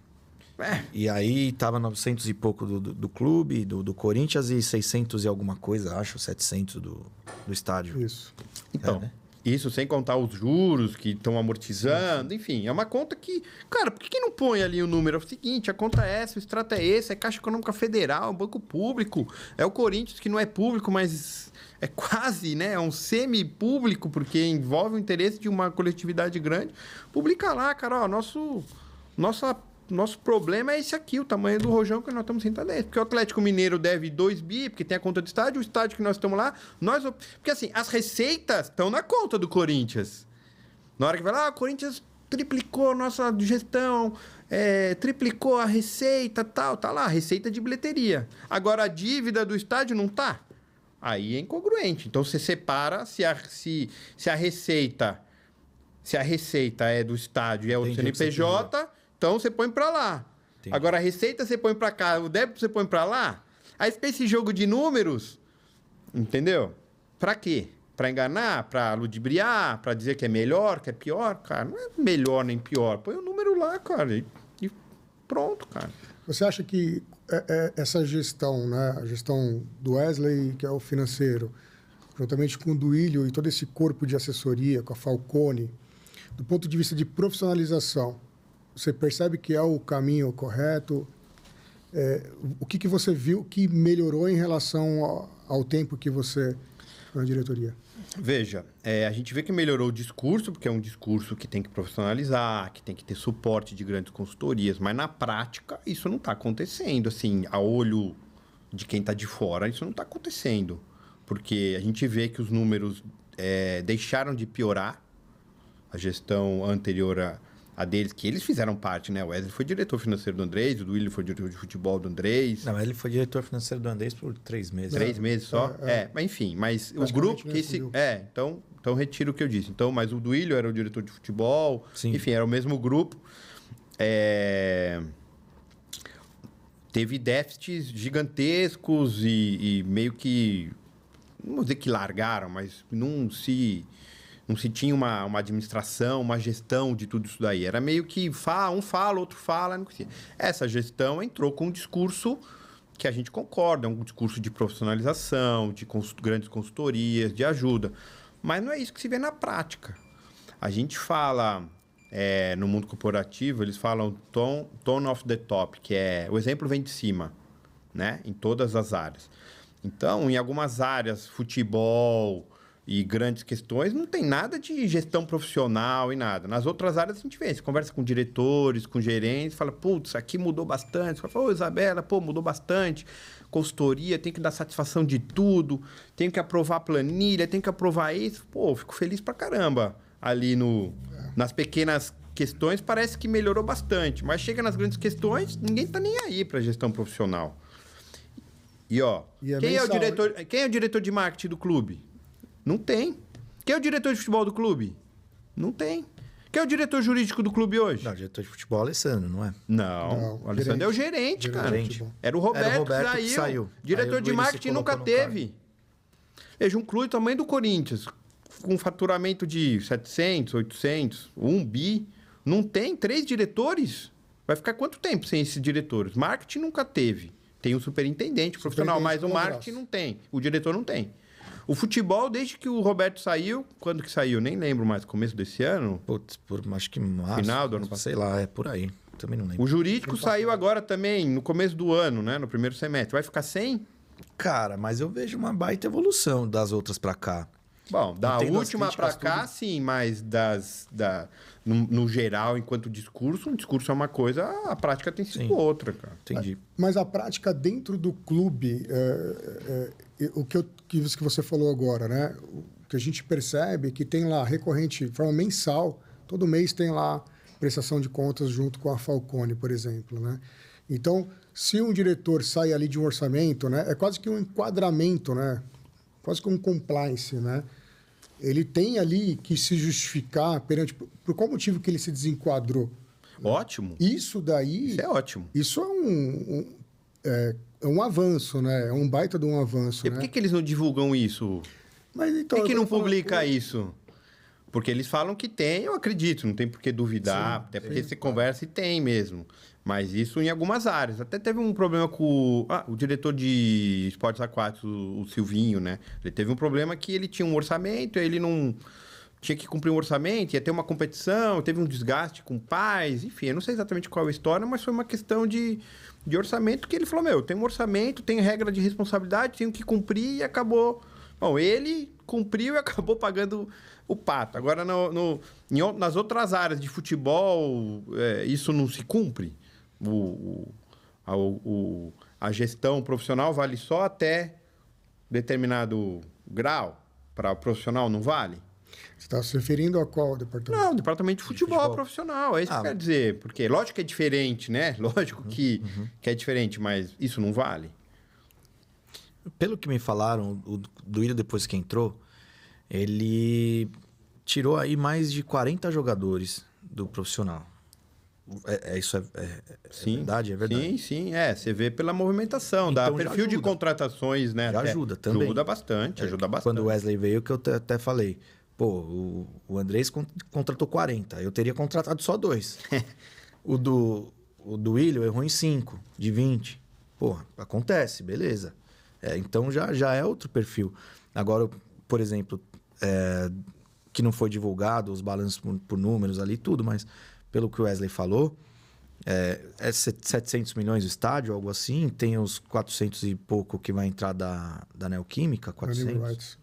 E aí tava 900 e pouco do clube, do Corinthians, e 600 e alguma coisa, acho, 700 do estádio. Isso. Então, né? Isso sem contar os juros que estão amortizando, enfim, é uma conta que... Cara, por que não põe ali o número? É o seguinte, a conta é essa, o extrato é esse, é Caixa Econômica Federal, é um banco público, é o Corinthians que não é público, mas é quase, né? É um semi-público, porque envolve o interesse de uma coletividade grande. Publica lá, cara, ó, nosso problema é esse aqui, o tamanho do rojão que nós estamos sentados dentro. Porque o Atlético Mineiro deve 2 bi, porque tem a conta do estádio, o estádio que nós estamos lá, porque assim, as receitas estão na conta do Corinthians. Na hora que vai lá, o Corinthians triplicou a nossa gestão, triplicou a receita, tal, tá lá, receita de bilheteria. Agora a dívida do estádio não tá. Aí é incongruente. Então você separa se a receita é do estádio e é o CNPJ, então você põe para lá. Entendi. Agora a receita você põe para cá, o débito você põe para lá. Aí fica esse jogo de números, entendeu? Para quê? Para enganar, para ludibriar, para dizer que é melhor, que é pior, cara. Não é melhor nem pior. Põe o número lá, cara, e pronto, cara. Você acha que essa gestão, né, a gestão do Wesley, que é o financeiro, juntamente com o Duílio e todo esse corpo de assessoria, com a Falcone, do ponto de vista de profissionalização, você percebe que é o caminho correto? O que você viu que melhorou em relação ao tempo que você foi na diretoria? Veja, a gente vê que melhorou o discurso, porque é um discurso que tem que profissionalizar, que tem que ter suporte de grandes consultorias, mas na prática isso não está acontecendo. Assim, a olho de quem está de fora, isso não está acontecendo. Porque a gente vê que os números deixaram de piorar. A gestão anterior a deles, que eles fizeram parte, né? O Wesley foi diretor financeiro do Andrés, o Duílio foi diretor de futebol do Andrés. Não, mas ele foi diretor financeiro do Andrés por 3 meses. 3 meses só? Mas enfim, mas o grupo que esse... Então retiro o que eu disse. Então, mas o Duílio era o diretor de futebol. Sim. Enfim, era o mesmo grupo. Teve déficits gigantescos e meio que... Não vou dizer que largaram, mas não se tinha uma administração, uma gestão de tudo isso daí. Era meio que um fala, outro fala. Não conseguia. Essa gestão entrou com um discurso que a gente concorda, um discurso de profissionalização, de grandes consultorias, de ajuda. Mas não é isso que se vê na prática. A gente fala, no mundo corporativo, eles falam tone of the top, que o exemplo vem de cima, né? Em todas as áreas. Então, em algumas áreas, futebol e grandes questões, não tem nada de gestão profissional e nada. Nas outras áreas a gente vê, você conversa com diretores, com gerentes, fala, putz, aqui mudou bastante. Você fala, ô Isabela, mudou bastante. Consultoria, tem que dar satisfação de tudo, tem que aprovar planilha, tem que aprovar isso. Fico feliz pra caramba. Ali nas pequenas questões parece que melhorou bastante, mas chega nas grandes questões, ninguém tá nem aí pra gestão profissional. Quem é o diretor de marketing do clube? Não tem. Quem é o diretor de futebol do clube? Não tem. Quem é o diretor jurídico do clube hoje? Não, o diretor de futebol é o Alessandro, não é? Não, o Alessandro é o gerente, cara. Era o Roberto que saiu. Diretor de marketing nunca teve. Veja, um clube do tamanho do Corinthians, com faturamento de 700, 800, 1 bi, não tem 3 diretores? Vai ficar quanto tempo sem esses diretores? Marketing nunca teve. Tem um superintendente profissional, mas o marketing não tem. O diretor não tem. O futebol, desde que o Roberto saiu... Quando que saiu? Nem lembro mais. Começo desse ano? Putz, acho que março. Final do ano passado? Sei lá, por aí. Também não lembro. O jurídico saiu agora também, no começo do ano, né? No primeiro semestre. Vai ficar sem? Cara, mas eu vejo uma baita evolução das outras pra cá. Bom, da última pra cá, sim. Mas no geral, enquanto discurso, um discurso é uma coisa, a prática tem sido outra, cara. Entendi. Mas a prática dentro do clube... o que você falou agora, né? O que a gente percebe é que tem lá recorrente, de forma mensal, todo mês tem lá prestação de contas junto com a Falcone, por exemplo, né? Então, se um diretor sai ali de um orçamento, né? É quase que um enquadramento, né? Quase que um compliance, né? Ele tem ali que se justificar perante... Por qual motivo que ele se desenquadrou? Ótimo. Isso daí... Isso é ótimo. Isso é um avanço, né? É um baita de um avanço, E por que eles não divulgam isso? Mas então... Por que não publica isso? Porque eles falam que tem, eu acredito, não tem por que duvidar, até porque você conversa e tem mesmo. Mas isso em algumas áreas. Até teve um problema com o diretor de esportes aquáticos, o Silvinho, né? Ele teve um problema que ele tinha um orçamento, ele não... Tinha que cumprir um orçamento, ia ter uma competição, teve um desgaste com pais, enfim, eu não sei exatamente qual é a história, mas foi uma questão de orçamento que ele falou, tem um orçamento, tem regra de responsabilidade, tenho que cumprir e acabou... Bom, ele cumpriu e acabou pagando o pato. Agora, nas outras áreas de futebol, isso não se cumpre. A gestão profissional vale só até determinado grau, para o profissional não vale? Você está se referindo a qual departamento? Não, departamento de futebol profissional. É isso que quer dizer. Porque, lógico que é diferente, né? Lógico que é diferente, mas isso não vale. Pelo que me falaram, o Duílio, depois que entrou, ele tirou aí mais de 40 jogadores do profissional. Isso é verdade? É verdade. Sim. Você vê pela movimentação, Então, dá perfil de contratações, né? Já ajuda também. Ajuda bastante. Quando o Wesley veio, que eu até falei, pô, o Andrés contratou 40, eu teria contratado só 2. o Duílio errou em 5, de 20. Pô, acontece, beleza. Então já é outro perfil. Agora, por exemplo, que não foi divulgado, os balanços por números ali, tudo, mas pelo que o Wesley falou, é 700 milhões o estádio, algo assim. Tem os 400 e pouco que vai entrar da Neoquímica, 400.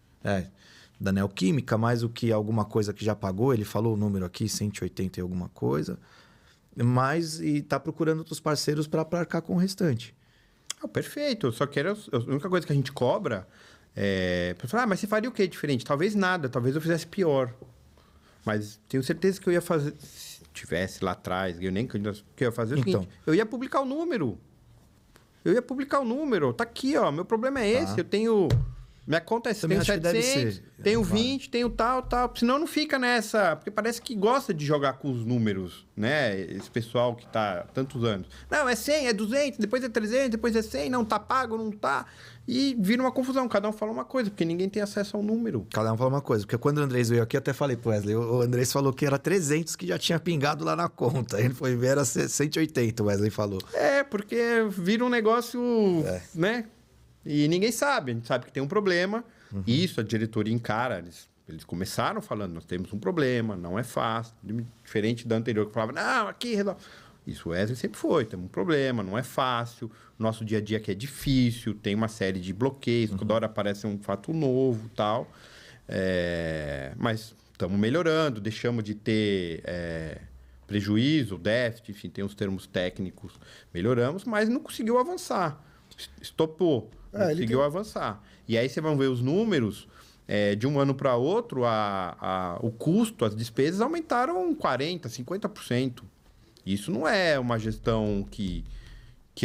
Da Neoquímica, mais o que alguma coisa que já pagou, ele falou o número aqui, 180 e alguma coisa. E tá procurando outros parceiros para arcar com o restante. Perfeito. Só que a única coisa que a gente cobra mas você faria o que diferente? Talvez nada, talvez eu fizesse pior. Mas tenho certeza que eu ia fazer. Se tivesse lá atrás, eu nem que eu ia fazer o seguinte, eu ia publicar o número. Tá aqui, ó. Meu problema é esse. Eu tenho. Minha conta é tenho 700, tenho 20, tenho tal. Senão não fica nessa... Porque parece que gosta de jogar com os números, né? Esse pessoal que tá há tantos anos. Não, é 100, é 200, depois é 300, depois é 100. Não, tá pago, não tá. E vira uma confusão. Cada um fala uma coisa, porque ninguém tem acesso ao número. Cada um fala uma coisa. Porque quando o Andrés veio aqui, eu até falei pro Wesley. O Andrés falou que era 300 que já tinha pingado lá na conta. Ele foi ver, era 180, o Wesley falou. Porque vira um negócio, né? E ninguém sabe. A gente sabe que tem um problema. Isso a diretoria encara. Eles começaram falando, nós temos um problema, não é fácil. Diferente da anterior, que falava, não, aqui resolve. Isso o Wesley sempre foi, temos um problema, não é fácil. Nosso dia a dia aqui é difícil, tem uma série de bloqueios, toda hora aparece um fato novo e tal. Mas estamos melhorando, deixamos de ter prejuízo, déficit, enfim, tem os termos técnicos, melhoramos, mas não conseguiu avançar. Estopou, não conseguiu avançar. E aí você vai ver os números, de um ano para outro, o custo, as despesas aumentaram 40%, 50%. Isso não é uma gestão que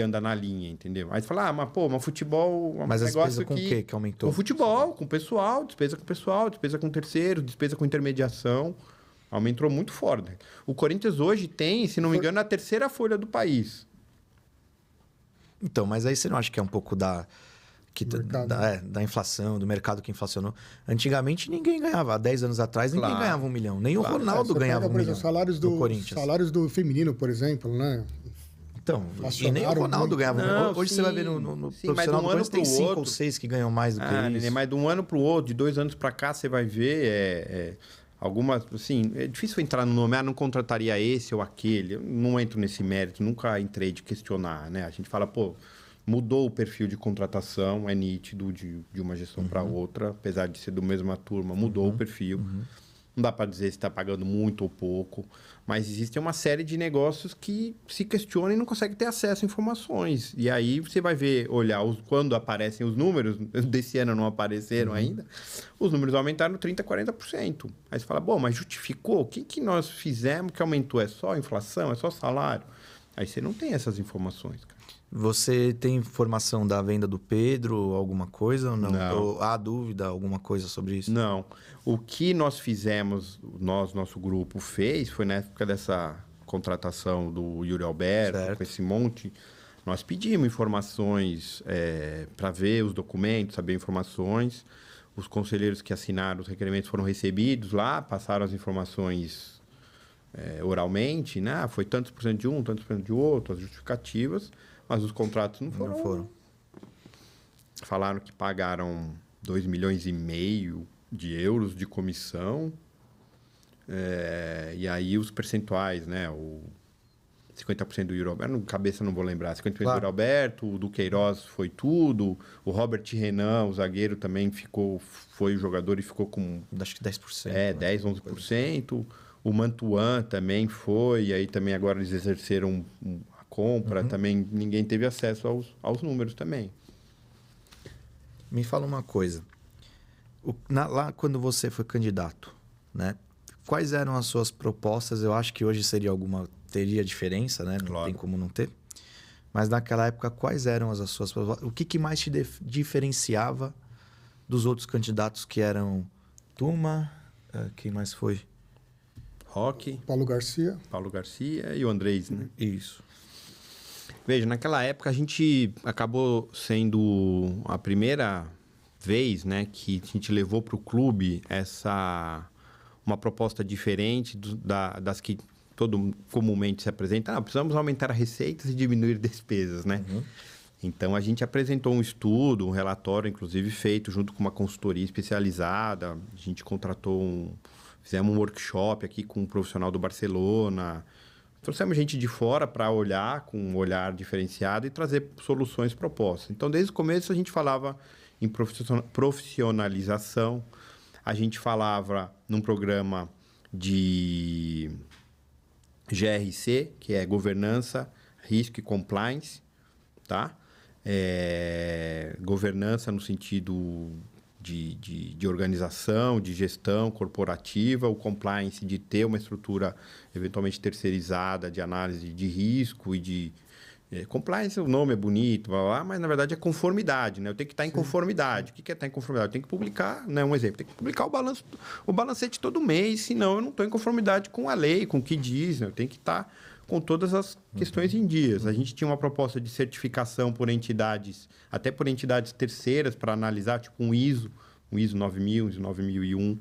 anda na linha, entendeu? Aí você fala, mas futebol... Mas a despesa com o que aumentou? Com futebol, com pessoal, despesa com terceiro, despesa com intermediação. Aumentou muito forte. O Corinthians hoje tem, se não me engano, a terceira folha do país. Então, mas aí você não acha que é um pouco da inflação, do mercado que inflacionou? Antigamente ninguém ganhava, há 10 anos atrás ninguém ganhava 1 milhão. Nem o Ronaldo ganhava 1 milhão. Salários do Corinthians. Salários do feminino, por exemplo, né? Então, e nem o Ronaldo ganhava. Não, hoje você vai ver no profissional do Corinthians, tem 5 ou 6 que ganham mais do que isso. Mas de um ano para o outro, de 2 anos para cá, você vai ver algumas... Assim, é difícil entrar no nome, não contrataria esse ou aquele. Eu não entro nesse mérito, nunca entrei de questionar, né? A gente fala, mudou o perfil de contratação, é nítido de uma gestão para outra, apesar de ser do mesma turma, mudou o perfil. Não dá para dizer se está pagando muito ou pouco, mas existe uma série de negócios que se questionam e não conseguem ter acesso a informações. E aí você vai ver, olhar quando aparecem os números, desse ano não apareceram ainda, os números aumentaram 30%, 40%. Aí você fala, mas justificou? O que nós fizemos que aumentou? É só inflação? É só salário? Aí você não tem essas informações, cara. Você tem informação da venda do Pedro, alguma coisa ou não? Não. Ou há dúvida, alguma coisa sobre isso? Não. O que nós fizemos, nosso grupo fez, foi na época dessa contratação do Yuri Alberto, com esse monte, nós pedimos informações para ver os documentos, saber informações. Os conselheiros que assinaram os requerimentos foram recebidos lá, passaram as informações oralmente, né? Foi tantos por cento de um, tantos por cento de outro, as justificativas. Mas os contratos não foram. Falaram que pagaram 2,5 milhões de euros de comissão. E aí os percentuais, né? O 50% do Yuri Alberto, cabeça não vou lembrar. 50% do Yuri Alberto, o do Queiroz foi tudo. O Robert Renan, o zagueiro, também foi o jogador e ficou com... Acho que 10%. 10, 11%. O Mantuan também foi. E aí também agora eles exerceram... compra, também ninguém teve acesso aos números também. Me fala uma coisa. Lá quando você foi candidato, né? Quais eram as suas propostas? Eu acho que hoje teria diferença, né? Não Claro. tem como não ter. Mas naquela época, quais eram as suas propostas? O que mais te diferenciava dos outros candidatos que eram Tuma? Quem mais foi? Roque, Paulo Garcia. Paulo Garcia e o Andrés, né? Isso. Veja, naquela época a gente acabou sendo a primeira vez, né, que a gente levou para o clube uma proposta diferente das que comumente se apresenta. Precisamos aumentar receitas e diminuir despesas, né? Uhum. Então a gente apresentou um estudo, um relatório, inclusive feito junto com uma consultoria especializada. A gente fizemos um workshop aqui com um profissional do Barcelona. Trouxemos gente de fora para olhar com um olhar diferenciado e trazer soluções propostas. Então, desde o começo, a gente falava em profissionalização, a gente falava num programa de GRC, que é Governança, Risco e Compliance, tá? Governança no sentido de organização, de gestão corporativa, o compliance de ter uma estrutura eventualmente terceirizada de análise de risco e de... compliance, o nome é bonito, blá, blá, mas na verdade é conformidade, né? Eu tenho que estar em conformidade. O que é estar em conformidade? Eu tenho que publicar, né? Um exemplo, tem que publicar o balancete todo mês, senão eu não estou em conformidade com a lei, com o que diz, né? Eu tenho que estar com todas as questões em dias. A gente tinha uma proposta de certificação por entidades, até por entidades terceiras, para analisar, tipo um ISO 9000, ISO 9001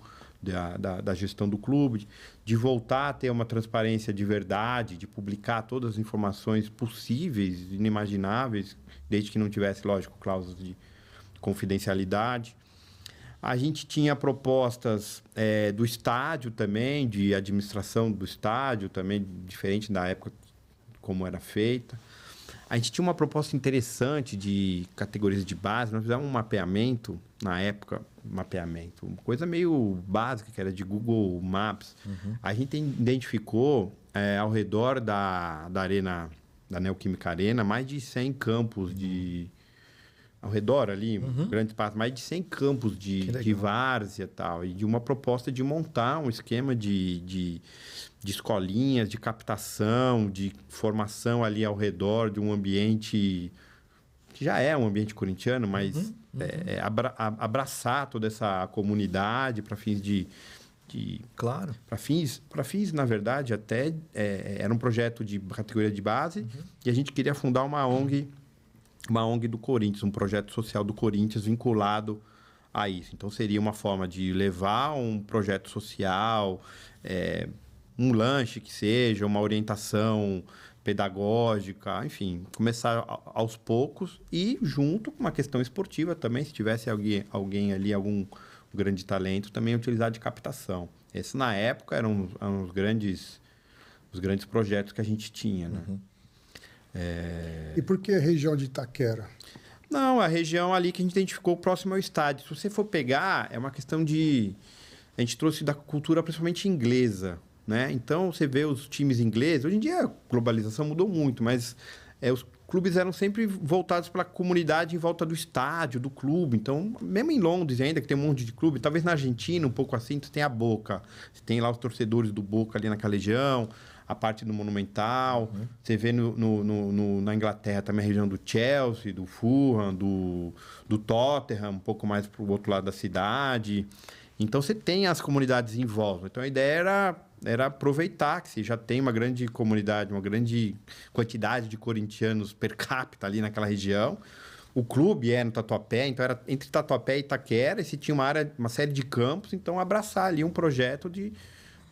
da gestão do clube, de voltar a ter uma transparência de verdade, de publicar todas as informações possíveis, inimagináveis, desde que não tivesse, lógico, cláusulas de confidencialidade. A gente tinha propostas do estádio também, de administração do estádio também, diferente da época como era feita. A gente tinha uma proposta interessante de categorias de base. Nós fizemos um mapeamento, na época, uma coisa meio básica, que era de Google Maps. Uhum. A gente identificou, ao redor da arena, da Neoquímica Arena, mais de 100 campos de... Ao redor ali, um grande espaço, mais de 100 campos de várzea e tal. E de uma proposta de montar um esquema de escolinhas, de captação, de formação ali ao redor de um ambiente que já é um ambiente corintiano, mas abraçar toda essa comunidade para fins Claro. Para fins, na verdade, até era um projeto de categoria de base e a gente queria fundar uma ONG do Corinthians, um projeto social do Corinthians vinculado a isso. Então, seria uma forma de levar um projeto social, um lanche que seja, uma orientação pedagógica, enfim, começar aos poucos e junto com uma questão esportiva também, se tivesse alguém ali, algum grande talento, também utilizar de captação. Esse, na época, eram os grandes projetos que a gente tinha, né? Uhum. E por que a região de Itaquera? Não, a região ali que a gente identificou próximo ao estádio. Se você for pegar, é uma questão de... A gente trouxe da cultura principalmente inglesa, né? Então, você vê os times ingleses... Hoje em dia, a globalização mudou muito, mas os clubes eram sempre voltados para a comunidade em volta do estádio, do clube. Então, mesmo em Londres ainda, que tem um monte de clube, talvez na Argentina, um pouco assim, você tem a Boca. Você tem lá os torcedores do Boca ali naquela região... a parte do Monumental, você vê na Inglaterra também a região do Chelsea, do Fulham, do Tottenham, um pouco mais para o outro lado da cidade. Então, você tem as comunidades em volta. Então, a ideia era aproveitar que você já tem uma grande comunidade, uma grande quantidade de corintianos per capita ali naquela região. O clube no Tatuapé, então era entre Tatuapé e Itaquera, e você tinha uma série de campos, então abraçar ali um projeto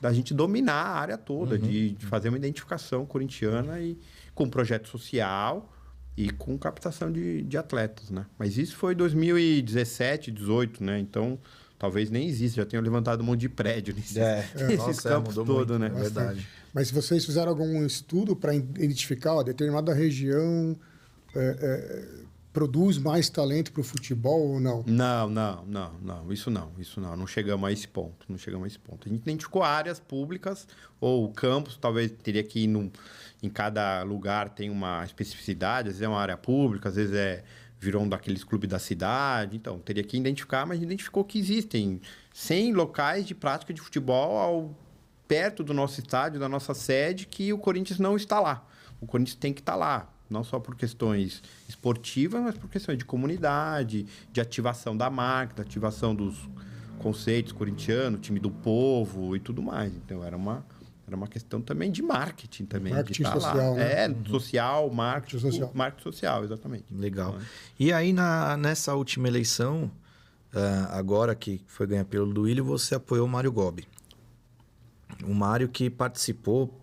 da gente dominar a área toda, de fazer uma identificação corintiana e com projeto social e com captação de atletas, né? Mas isso foi 2017, 2018, né? Então, talvez nem exista, já tenham levantado um monte de prédio nesses campos todos, né? É verdade. Mas se vocês fizeram algum estudo para identificar determinada região produz mais talento para o futebol ou não? Não. Isso não. Não chegamos a esse ponto. A gente identificou áreas públicas ou campos, talvez teria que ir em cada lugar tem uma especificidade, às vezes é uma área pública, às vezes é virou um daqueles clubes da cidade. Então, teria que identificar, mas identificou que existem 100 locais de prática de futebol perto do nosso estádio, da nossa sede, que o Corinthians não está lá. O Corinthians tem que estar lá, não só por questões esportivas, mas por questões de comunidade, de ativação da marca, da ativação dos conceitos corintianos, time do povo e tudo mais. Então, era uma questão também de marketing também. Marketing de estar social, lá. né? Social, marketing social. Marketing social, exatamente. Legal. Então, E aí, nessa última eleição, agora que foi ganha pelo Duílio, você apoiou o Mário Gobi. O Mário que participou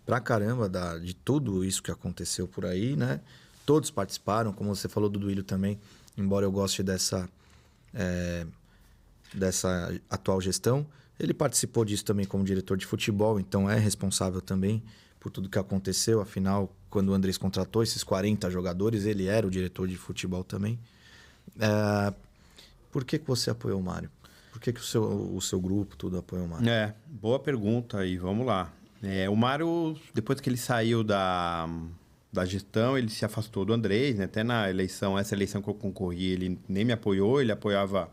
pra caramba de tudo isso que aconteceu por aí, né? Todos participaram, como você falou do Duílio também, embora eu goste dessa atual gestão. Ele participou disso também como diretor de futebol, então é responsável também por tudo que aconteceu. Afinal, quando o Andrés contratou esses 40 jogadores, ele era o diretor de futebol também. Por que você apoiou o Mário? Por que o seu grupo tudo apoiou o Mário? Boa pergunta e vamos lá. O Mário, depois que ele saiu da gestão, ele se afastou do Andrés, né? Até na eleição, essa eleição que eu concorri, ele nem me apoiou, ele apoiava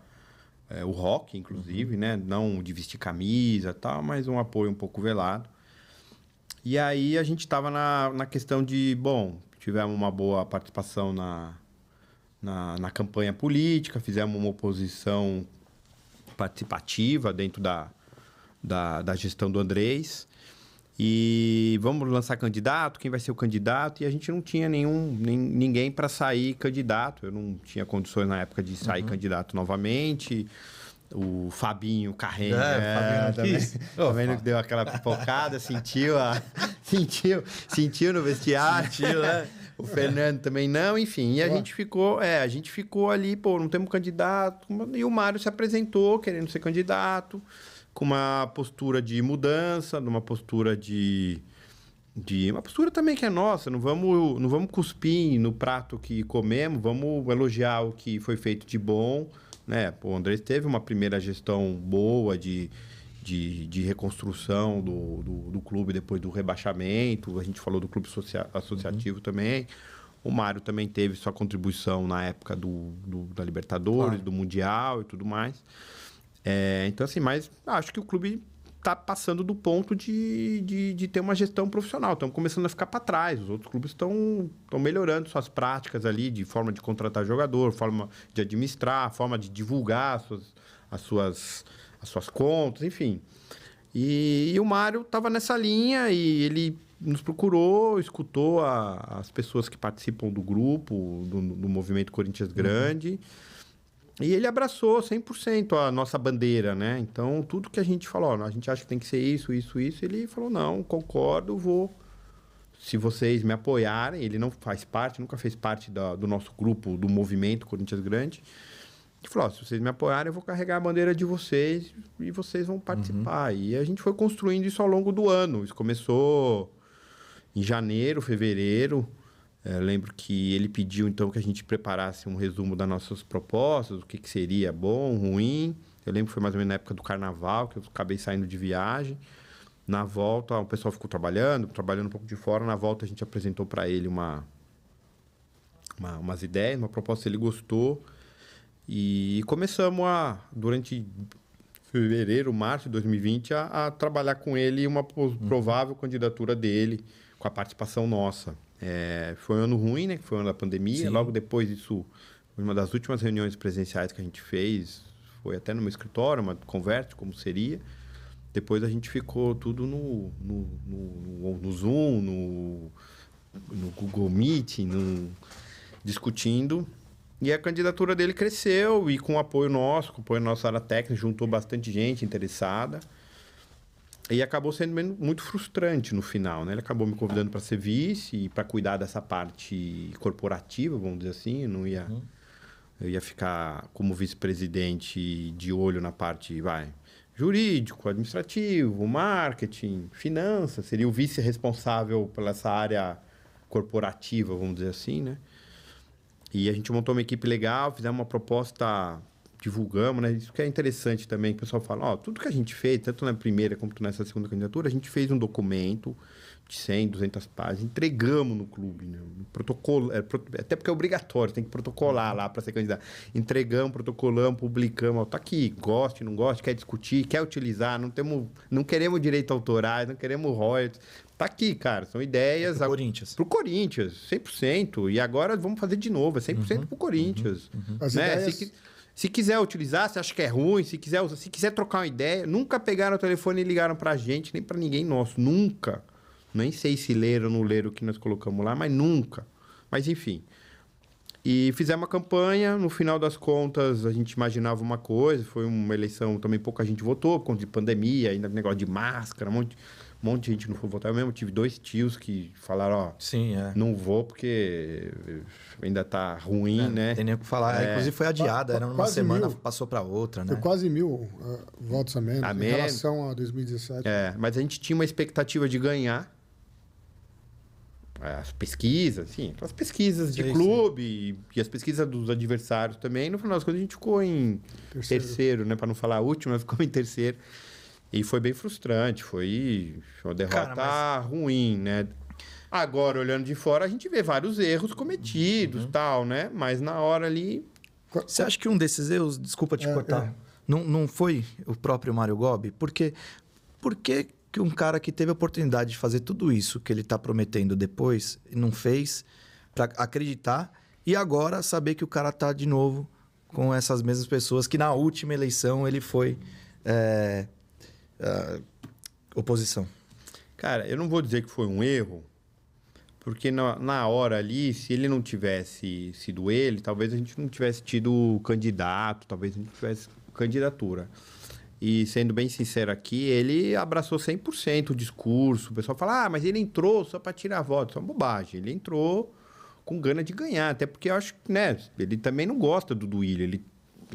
o Rock, inclusive, né? Não de vestir camisa e tal, mas um apoio um pouco velado. E aí a gente estava na questão de, tivemos uma boa participação na campanha política, fizemos uma oposição participativa dentro da gestão do Andrés. E vamos lançar candidato, quem vai ser o candidato? E a gente não tinha ninguém para sair candidato. Eu não tinha condições na época de sair candidato novamente. O Fabinho Carreira também deu aquela pipocada, sentiu no vestiário. Sentiu, né? O Fernando também não, enfim. E a gente ficou ali, não temos candidato. E o Mário se apresentou querendo ser candidato, com uma postura de mudança, uma postura uma postura também que é nossa. Não vamos cuspir no prato que comemos, vamos elogiar o que foi feito de bom, né? O Andrés teve uma primeira gestão boa de reconstrução do clube depois do rebaixamento. A gente falou do clube associativo também. O Mário também teve sua contribuição na época da Libertadores, do Mundial e tudo mais. Então, assim, mas acho que o clube está passando do ponto de ter uma gestão profissional. Estamos começando a ficar para trás. Os outros clubes estão melhorando suas práticas ali, de forma de contratar jogador, forma de administrar, forma de divulgar as suas contas, enfim. E o Mário estava nessa linha e ele nos procurou, escutou as pessoas que participam do grupo, do Movimento Corinthians Grande. E ele abraçou 100% a nossa bandeira, né? Então, tudo que a gente falou, a gente acha que tem que ser isso, ele falou, não, concordo, vou. Se vocês me apoiarem, ele não faz parte, nunca fez parte do nosso grupo, do Movimento Corinthians Grande. Ele falou, se vocês me apoiarem, eu vou carregar a bandeira de vocês e vocês vão participar. E a gente foi construindo isso ao longo do ano. Isso começou em janeiro, fevereiro. Eu lembro que ele pediu, então, que a gente preparasse um resumo das nossas propostas, o que seria bom, ruim. Eu lembro que foi mais ou menos na época do carnaval, que eu acabei saindo de viagem. Na volta, o pessoal ficou trabalhando um pouco de fora. Na volta, a gente apresentou para ele umas ideias, uma proposta, ele gostou. E começamos durante fevereiro, março de 2020, a trabalhar com ele uma provável candidatura dele, com a participação nossa. Foi um ano ruim, né? Que foi o ano da pandemia. Sim. Logo depois disso, uma das últimas reuniões presenciais que a gente fez, foi até no meu escritório, uma conversa, como seria. Depois a gente ficou tudo no Zoom, no Google Meeting, discutindo. E a candidatura dele cresceu e com o apoio nosso, com o apoio da nossa área técnica, juntou bastante gente interessada. E acabou sendo muito frustrante no final, né? Ele acabou me convidando para ser vice e para cuidar dessa parte corporativa, vamos dizer assim. Eu ia ficar como vice-presidente de olho na parte, jurídico, administrativo, marketing, finanças. Seria o vice responsável pela essa área corporativa, vamos dizer assim, né? E a gente montou uma equipe legal, fizemos uma proposta, divulgamos, né? Isso que é interessante também, que o pessoal fala, tudo que a gente fez, tanto na primeira como nessa segunda candidatura, a gente fez um documento de 100, 200 páginas, entregamos no clube, né? Protocolo, até porque é obrigatório, tem que protocolar lá para ser candidato. Entregamos, protocolamos, publicamos, ó, tá aqui, goste, não goste, quer discutir, quer utilizar, não queremos direitos autorais, não queremos royalties. Tá aqui, cara, são ideias... Pro Corinthians. Pro Corinthians, 100%. E agora vamos fazer de novo, é 100% pro Corinthians. As Né? ideias... Se quiser utilizar, se acha que é ruim, se quiser trocar uma ideia, nunca pegaram o telefone e ligaram pra gente, nem pra ninguém nosso, nunca. Nem sei se leram ou não leram o que nós colocamos lá, mas nunca. Mas enfim. E fizemos uma campanha, no final das contas a gente imaginava uma coisa, foi uma eleição também pouca gente votou, por conta de pandemia, ainda negócio de máscara, um monte de gente não foi votar. Eu mesmo tive 2 tios que falaram, ó, Sim, não vou porque ainda tá ruim, né? Não tem nem o que falar. Inclusive foi adiada, era uma Quase semana, 1000. passou para outra, né? Foi quase 1000 votos a menos A em menos. relação a 2017. Mas a gente tinha uma expectativa de ganhar. As pesquisas, sim, as pesquisas de Sim, clube e as pesquisas dos adversários também. No final das contas, a gente ficou em terceiro, né? Para não falar último, mas ficou em terceiro. E foi bem frustrante, foi uma derrota ruim, né? Agora, olhando de fora, a gente vê vários erros cometidos, tal, né? Mas na hora ali... Você acha que um desses erros, desculpa te cortar, não foi o próprio Mário Gobi? Por que um cara que teve a oportunidade de fazer tudo isso que ele está prometendo depois, não fez, para acreditar, e agora saber que o cara tá de novo com essas mesmas pessoas que na última eleição ele foi oposição? Cara, eu não vou dizer que foi um erro, porque na hora ali, se ele não tivesse sido ele, talvez a gente não tivesse tido candidato, talvez a gente tivesse candidatura. E sendo bem sincero aqui, ele abraçou 100% o discurso. O pessoal fala, mas ele entrou só para tirar voto. Isso é uma bobagem. Ele entrou com gana de ganhar, até porque eu acho que, né, ele também não gosta do Duílio. Ele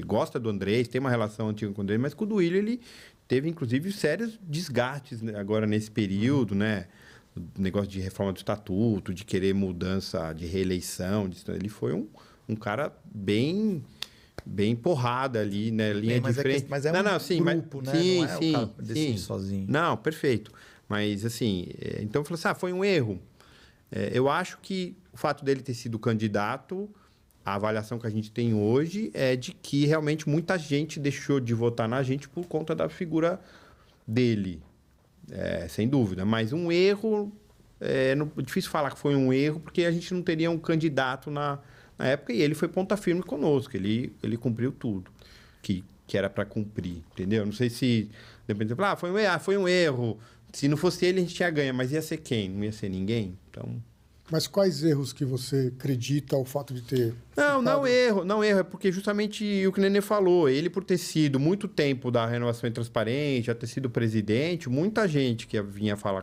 gosta do Andrés, tem uma relação antiga com o Andrés, mas com o Duílio ele teve, inclusive, sérios desgastes, né, agora nesse período, né? O negócio de reforma do estatuto, de querer mudança de reeleição. Ele foi um cara bem porrada ali, né? Linha de frente. Mas é grupo, né? Sim, não é o cara decidir sozinho. Não, perfeito. Mas, assim, então eu falei assim, foi um erro. Eu acho que o fato dele ter sido candidato, a avaliação que a gente tem hoje é de que realmente muita gente deixou de votar na gente por conta da figura dele. Sem dúvida. Mas um erro, é difícil falar que foi um erro, porque a gente não teria um candidato na época, e ele foi ponta firme conosco, ele cumpriu tudo que era para cumprir, entendeu? Não sei se, depende, foi um erro, se não fosse ele a gente tinha ganho, mas ia ser quem? Não ia ser ninguém? Então... Mas quais erros que você acredita ao fato de ter... Não erro, é porque justamente o que o Nenê falou, ele por ter sido muito tempo da Renovação e Transparência, já ter sido presidente, muita gente que vinha falar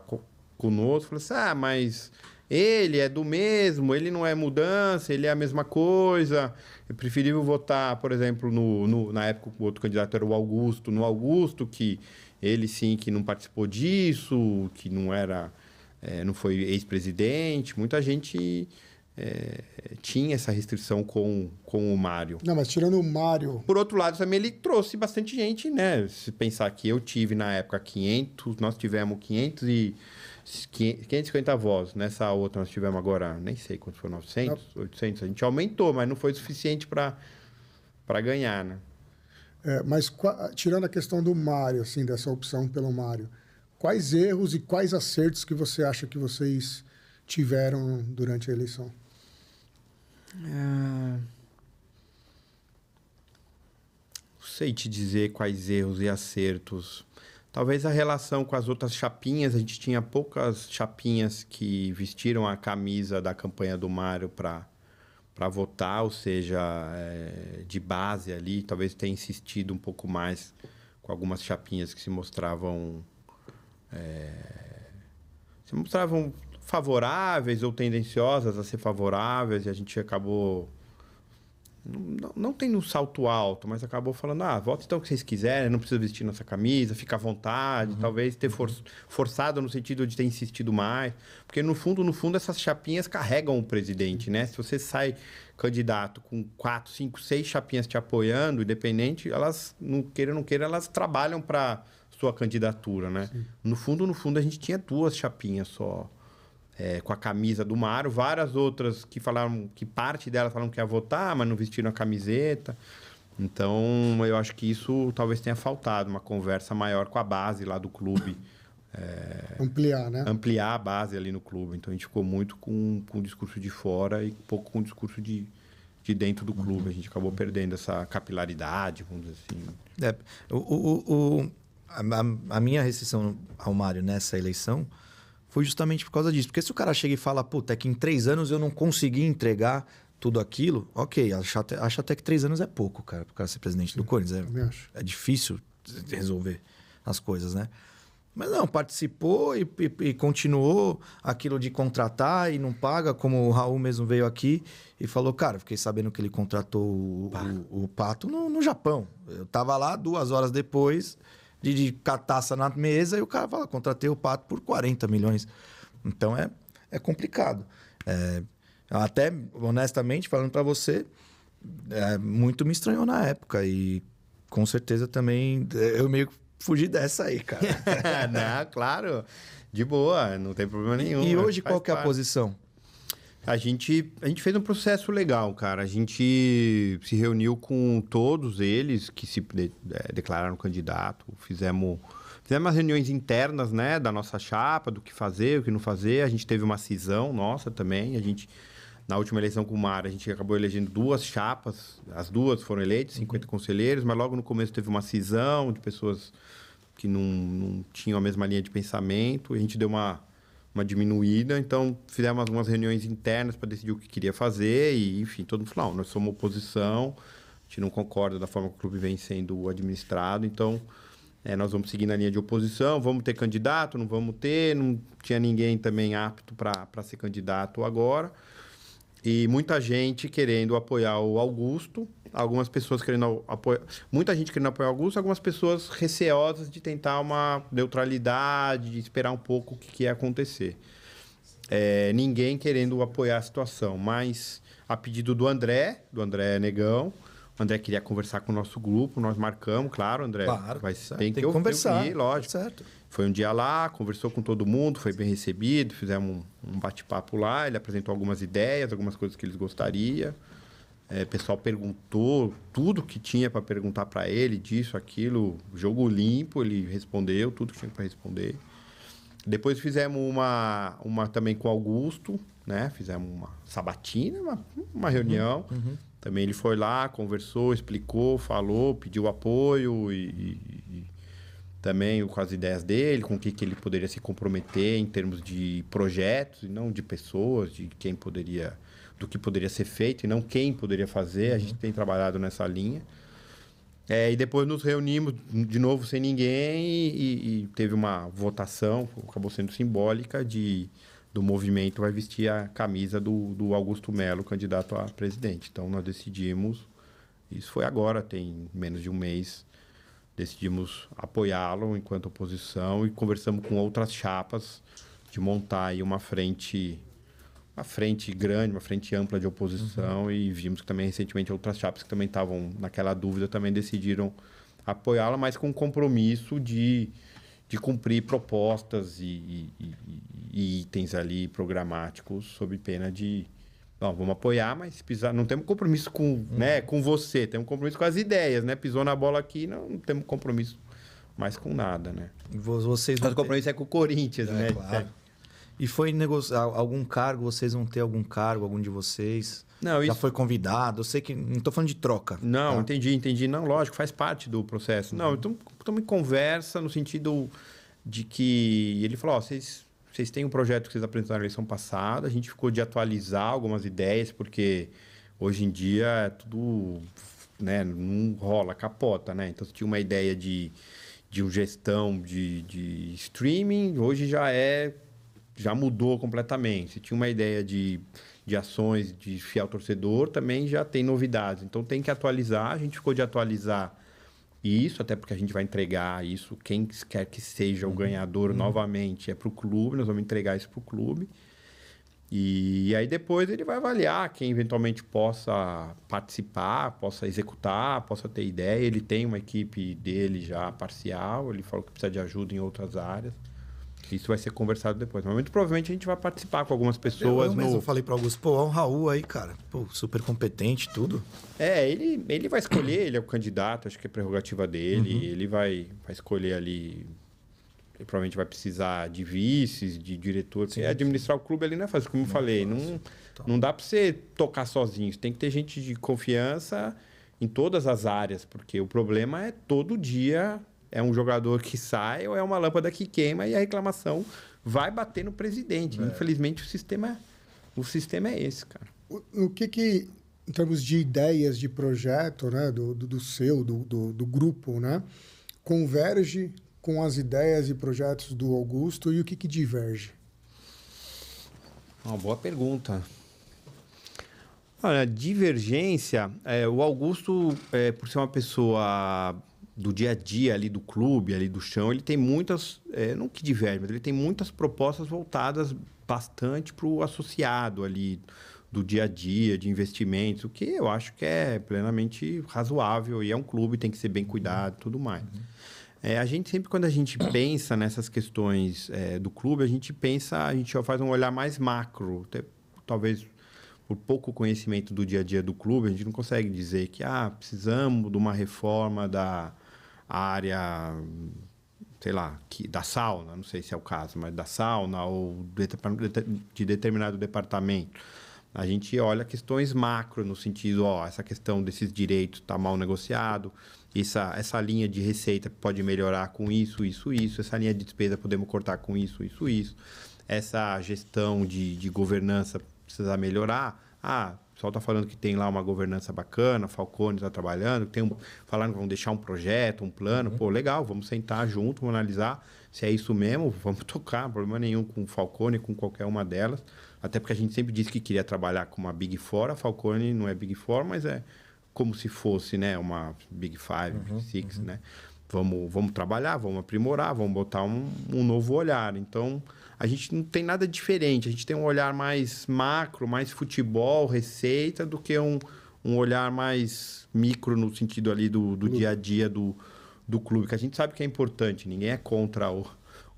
conosco, falou assim, mas... Ele é do mesmo, ele não é mudança, ele é a mesma coisa. É preferível votar, por exemplo, na época o outro candidato era o Augusto. No Augusto, que ele sim, que não participou disso, que não era, não foi ex-presidente. Muita gente tinha essa restrição com o Mário. Não, mas tirando o Mário... Por outro lado, também ele trouxe bastante gente, né? Se pensar que eu tive na época 500, nós tivemos 550 votos. Nessa outra nós tivemos agora, nem sei quantos foram, 900, 800. A gente aumentou, mas não foi suficiente para ganhar, né? Mas tirando a questão do Mário, assim, dessa opção pelo Mário, quais erros e quais acertos que você acha que vocês tiveram durante a eleição? Não sei te dizer quais erros e acertos. Talvez a relação com as outras chapinhas, a gente tinha poucas chapinhas que vestiram a camisa da campanha do Mário para votar, ou seja, de base ali, talvez tenha insistido um pouco mais com algumas chapinhas que se mostravam favoráveis ou tendenciosas a ser favoráveis, e a gente acabou... Não tem um salto alto, mas acabou falando, vota então o que vocês quiserem, não precisa vestir nossa camisa, fica à vontade, talvez ter forçado no sentido de ter insistido mais, porque no fundo essas chapinhas carregam o presidente, né? Se você sai candidato com 4, 5, 6 chapinhas te apoiando, independente, elas, não queira, elas trabalham para sua candidatura, né? No fundo, a gente tinha 2 chapinhas só com a camisa do Mário, várias outras que falaram que parte delas falaram que ia votar, mas não vestiram a camiseta. Então, eu acho que isso talvez tenha faltado, uma conversa maior com a base lá do clube. Ampliar, né? Ampliar a base ali no clube. Então, a gente ficou muito com o discurso de fora e pouco com o discurso de dentro do clube. A gente acabou perdendo essa capilaridade, vamos dizer assim. A minha restrição ao Mário nessa eleição foi justamente por causa disso. Porque se o cara chega e fala, puta, é que em 3 anos eu não consegui entregar tudo aquilo, ok, acho até que 3 anos é pouco, cara, para o cara ser presidente do Corinthians. É difícil resolver as coisas, né? Mas não, participou e continuou aquilo de contratar e não paga, como o Raul mesmo veio aqui e falou, cara, fiquei sabendo que ele contratou o Pato no Japão. Eu tava lá 2 horas depois de cataça na mesa e o cara fala, contratei o Pato por 40 milhões. Então é complicado. Até, honestamente, falando para você, muito me estranhou na época e com certeza também eu meio fugi dessa aí, cara. Não, claro, de boa, não tem problema nenhum. E hoje qual que é a posição? A gente fez um processo legal, cara. A gente se reuniu com todos eles que se declararam candidato. Fizemos as reuniões internas, né, da nossa chapa, do que fazer, o que não fazer. A gente teve uma cisão nossa também. Na última eleição com o Mário, a gente acabou elegendo 2 chapas. As 2 foram eleitas, 50 conselheiros, mas logo no começo teve uma cisão de pessoas que não tinham a mesma linha de pensamento. A gente deu uma diminuída, então fizemos algumas reuniões internas para decidir o que queria fazer e, enfim, todo mundo falou, nós somos oposição, a gente não concorda da forma que o clube vem sendo administrado, então nós vamos seguir na linha de oposição, vamos ter candidato, não vamos ter, não tinha ninguém também apto para ser candidato agora. E muita gente querendo apoiar o Augusto, algumas pessoas querendo apoiar... Muita gente querendo apoiar o Augusto, algumas pessoas receosas de tentar uma neutralidade, de esperar um pouco o que ia acontecer. Ninguém querendo apoiar a situação, mas a pedido do André Negão, o André queria conversar com o nosso grupo, nós marcamos, claro, André. Claro, tem que conversar, lógico. Certo. Foi um dia lá, conversou com todo mundo, foi bem recebido, fizemos um bate-papo lá, ele apresentou algumas ideias, algumas coisas que eles gostariam. O pessoal perguntou tudo que tinha para perguntar para ele, disso, aquilo, jogo limpo, ele respondeu tudo que tinha para responder. Depois fizemos uma também com o Augusto, né? Fizemos uma sabatina, uma reunião. Uhum. Também ele foi lá, conversou, explicou, falou, pediu apoio e também com as ideias dele, com o que ele poderia se comprometer em termos de projetos e não de pessoas, de quem poderia, do que poderia ser feito e não quem poderia fazer. A gente tem trabalhado nessa linha. E depois nos reunimos de novo sem ninguém e teve uma votação, acabou sendo simbólica, do movimento vai vestir a camisa do Augusto Melo, candidato a presidente. Então nós decidimos, isso foi agora, tem menos de um mês, decidimos apoiá-lo enquanto oposição e conversamos com outras chapas de montar aí uma frente grande, uma frente ampla de oposição. Uhum. E vimos que também recentemente outras chapas que também estavam naquela dúvida também decidiram apoiá-la, mas com compromisso de cumprir propostas e itens ali programáticos sob pena de... Bom, vamos apoiar, mas pisar, não temos compromisso com, né, com você, temos compromisso com as ideias, né? Pisou na bola aqui, não temos compromisso mais com nada, né? Vocês Mas o compromisso é com o Corinthians, né? Claro. E foi negociar algum cargo? Vocês vão ter algum cargo, algum de vocês? Não, já foi convidado? Eu sei que não estou falando de troca. Não, tá? Entendi. Não, lógico, faz parte do processo. Não, então estamos em conversa no sentido de que ele falou, vocês têm um projeto que vocês apresentaram na eleição passada, a gente ficou de atualizar algumas ideias, porque hoje em dia é tudo, né, não rola, capota, né? Então, você tinha uma ideia de uma gestão de streaming, hoje já mudou completamente. Se tinha uma ideia de ações de fiel torcedor, também já tem novidades. Então, tem que atualizar. A gente ficou de atualizar isso, até porque a gente vai entregar isso. Quem quer que seja o ganhador novamente é para o clube. Nós vamos entregar isso para o clube. E aí, depois, ele vai avaliar quem eventualmente possa participar, possa executar, possa ter ideia. Ele tem uma equipe dele já parcial. Ele falou que precisa de ajuda em outras áreas. Isso vai ser conversado depois. Mas muito provavelmente a gente vai participar com algumas pessoas. Eu mesmo falei para Augusto, pô, o Raul aí, cara, pô, super competente, tudo. Ele vai escolher, ele é o candidato, acho que é prerrogativa dele. Ele vai escolher ali. Ele provavelmente vai precisar de vices, de diretor. Sim, administrar o clube ali não é fácil, como eu falei. Não dá para você tocar sozinho. Você tem que ter gente de confiança em todas as áreas, porque o problema é todo dia é um jogador que sai ou é uma lâmpada que queima e a reclamação vai bater no presidente. Infelizmente, o sistema é esse, cara. O que em termos de ideias de projeto, né, do grupo, né, converge com as ideias e projetos do Augusto e o que diverge? Uma boa pergunta. Olha, divergência, o Augusto, por ser uma pessoa do dia a dia ali do clube, ali do chão, ele tem muitas, não que diverge, mas ele tem muitas propostas voltadas bastante para o associado ali do dia a dia, de investimentos, o que eu acho que é plenamente razoável e é um clube, tem que ser bem cuidado e tudo mais. A gente sempre, quando a gente pensa nessas questões do clube, a gente faz um olhar mais macro, até, talvez por pouco conhecimento do dia a dia do clube, a gente não consegue dizer que precisamos de uma reforma da área, sei lá, da sauna, não sei se é o caso, mas da sauna ou de determinado departamento. A gente olha questões macro no sentido, essa questão desses direitos está mal negociado, essa linha de receita pode melhorar com isso, essa linha de despesa podemos cortar com isso, essa gestão de governança precisa melhorar. O pessoal está falando que tem lá uma governança bacana, Falcone está trabalhando, falando que vão deixar um projeto, um plano. Pô, legal, vamos sentar junto, vamos analisar se é isso mesmo, vamos tocar, não problema nenhum com o Falcone, com qualquer uma delas. Até porque a gente sempre disse que queria trabalhar com uma Big Four, a Falcone não é Big Four, mas é como se fosse, né, uma Big Five, Big Six, né? Vamos trabalhar, vamos aprimorar, vamos botar um novo olhar. Então, a gente não tem nada diferente. A gente tem um olhar mais macro, mais futebol, receita, do que um olhar mais micro no sentido ali do dia a dia do clube, que a gente sabe que é importante. Ninguém é contra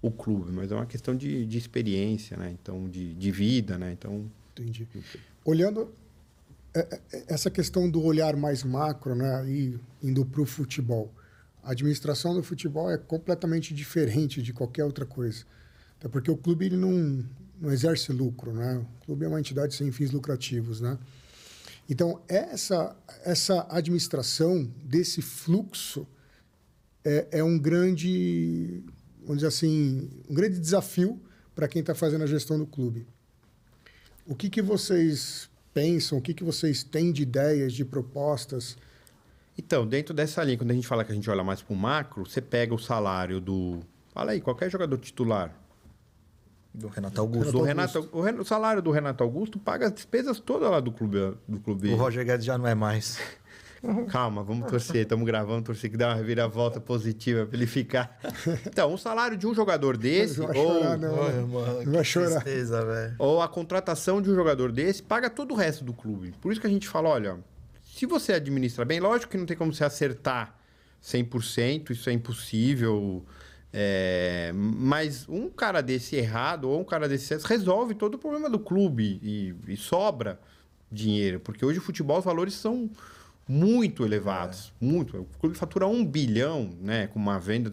o clube, mas é uma questão de experiência, né? Então, de vida, né? Então, entendi. Olhando essa questão do olhar mais macro, né, e indo para o futebol, a administração do futebol é completamente diferente de qualquer outra coisa. Até porque o clube ele não exerce lucro, né? O clube é uma entidade sem fins lucrativos, né? Então, essa administração desse fluxo é um grande, vamos dizer assim, um grande desafio para quem está fazendo a gestão do clube. O que vocês pensam, o que vocês têm de ideias, de propostas? Então, dentro dessa linha, quando a gente fala que a gente olha mais para o macro, você pega o salário fala aí, qualquer jogador titular. Do Renato Augusto. O salário do Renato Augusto paga as despesas todas lá do clube. O Roger Guedes já não é mais. Calma, vamos torcer. Estamos gravando, torcer que dá uma reviravolta positiva para ele ficar. Então, o salário de um jogador desse... Não vai chorar, não. Não vai chorar. Tristeza, ou a contratação de um jogador desse paga todo o resto do clube. Por isso que a gente fala, olha, se você administra bem, lógico que não tem como você acertar 100%, isso é impossível... mas um cara desse errado ou um cara desse certo resolve todo o problema do clube e sobra dinheiro, porque hoje o futebol os valores são muito elevados, muito. O clube fatura 1 bilhão, né, com uma venda,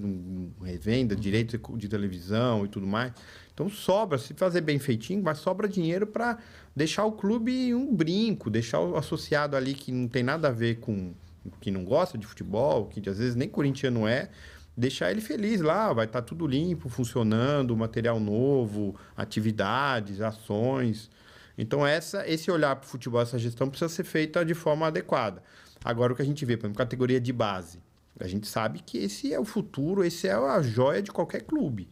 revenda, direitos de televisão e tudo mais. Então sobra, se fazer bem feitinho, mas sobra dinheiro para deixar o clube um brinco, deixar o associado ali que não tem nada a ver com que não gosta de futebol, que às vezes nem corintiano é, deixar ele feliz lá, vai estar tudo limpo, funcionando, material novo, atividades, ações. Então, esse olhar para o futebol, essa gestão precisa ser feita de forma adequada. Agora, o que a gente vê, por exemplo, categoria de base. A gente sabe que esse é o futuro, esse é a joia de qualquer clube.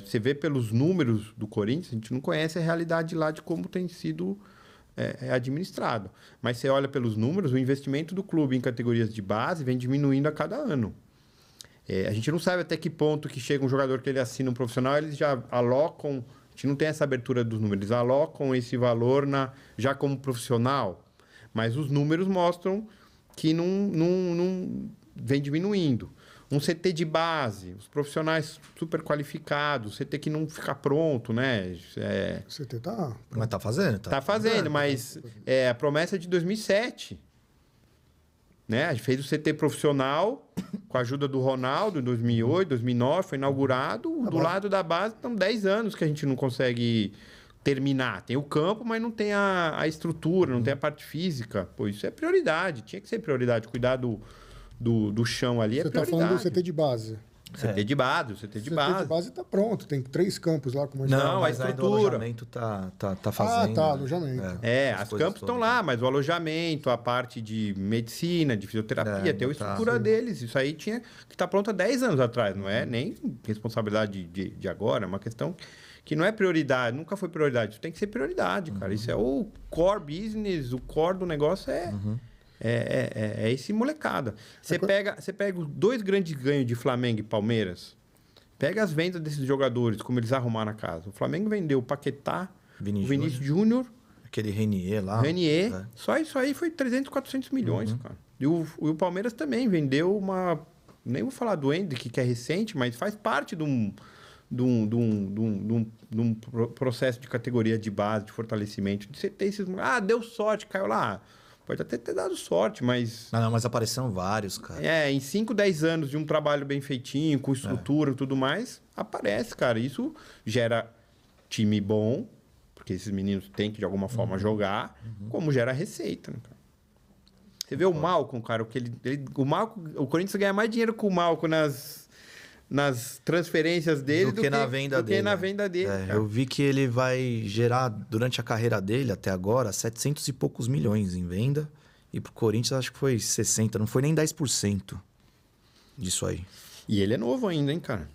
Você vê pelos números do Corinthians, a gente não conhece a realidade lá de como tem sido administrado. Mas você olha pelos números, o investimento do clube em categorias de base vem diminuindo a cada ano. A gente não sabe até que ponto que chega um jogador que ele assina um profissional, eles já alocam, a gente não tem essa abertura dos números, eles alocam esse valor já como profissional, mas os números mostram que não vem diminuindo. um CT de base, os profissionais super qualificados, CT que não fica pronto, né? O CT tá... Mas tá fazendo, Tá fazendo, mas a promessa é de 2007. Né? A gente fez o CT profissional com a ajuda do Ronaldo em 2008, 2009, foi inaugurado. Do lado da base, estão 10 anos que a gente não consegue terminar. Tem o campo, mas não tem a estrutura, não tem a parte física. Pô, isso é prioridade, tinha que ser prioridade. Cuidar do chão ali é Você prioridade. tá falando do CT de base. CT de base, o CT de O base. CT de base tá pronto, tem 3 campos lá. Com Não, mas a ainda o estrutura. alojamento tá fazendo. Ah, tá, alojamento. As campos estão lá, mas o alojamento, a parte de medicina, de fisioterapia, tem a estrutura deles. Isso aí tinha que estar pronto há 10 anos atrás. Não é nem responsabilidade de agora, é uma questão que não é prioridade, nunca foi prioridade. Isso tem que ser prioridade, cara. Isso é o core business, o core do negócio é esse molecada. Você pega os 2 grandes ganhos de Flamengo e Palmeiras, pega as vendas desses jogadores, como eles arrumaram a casa. O Flamengo vendeu o Paquetá, o Vinícius Júnior, aquele Renier lá. Só isso aí foi 300, 400 milhões, cara. E o Palmeiras também vendeu uma... Nem vou falar do Hendrick, que é recente, mas faz parte de um processo de categoria de base, de fortalecimento. De você ter esses... deu sorte, caiu lá. Pode até ter dado sorte, mas... Não, mas apareceram vários, cara. Em 5, 10 anos de um trabalho bem feitinho, com estrutura e tudo mais, aparece, cara. Isso gera time bom, porque esses meninos têm que, de alguma forma, jogar, como gera receita, né, cara? Você vê o Malcom, cara, o Corinthians ganha mais dinheiro com o Malcom nas transferências dele do que na venda dele. Eu vi que ele vai gerar, durante a carreira dele, até agora, 700 e poucos milhões em venda. E pro Corinthians, acho que foi 60%, não foi nem 10% disso aí. E ele é novo ainda, hein, cara?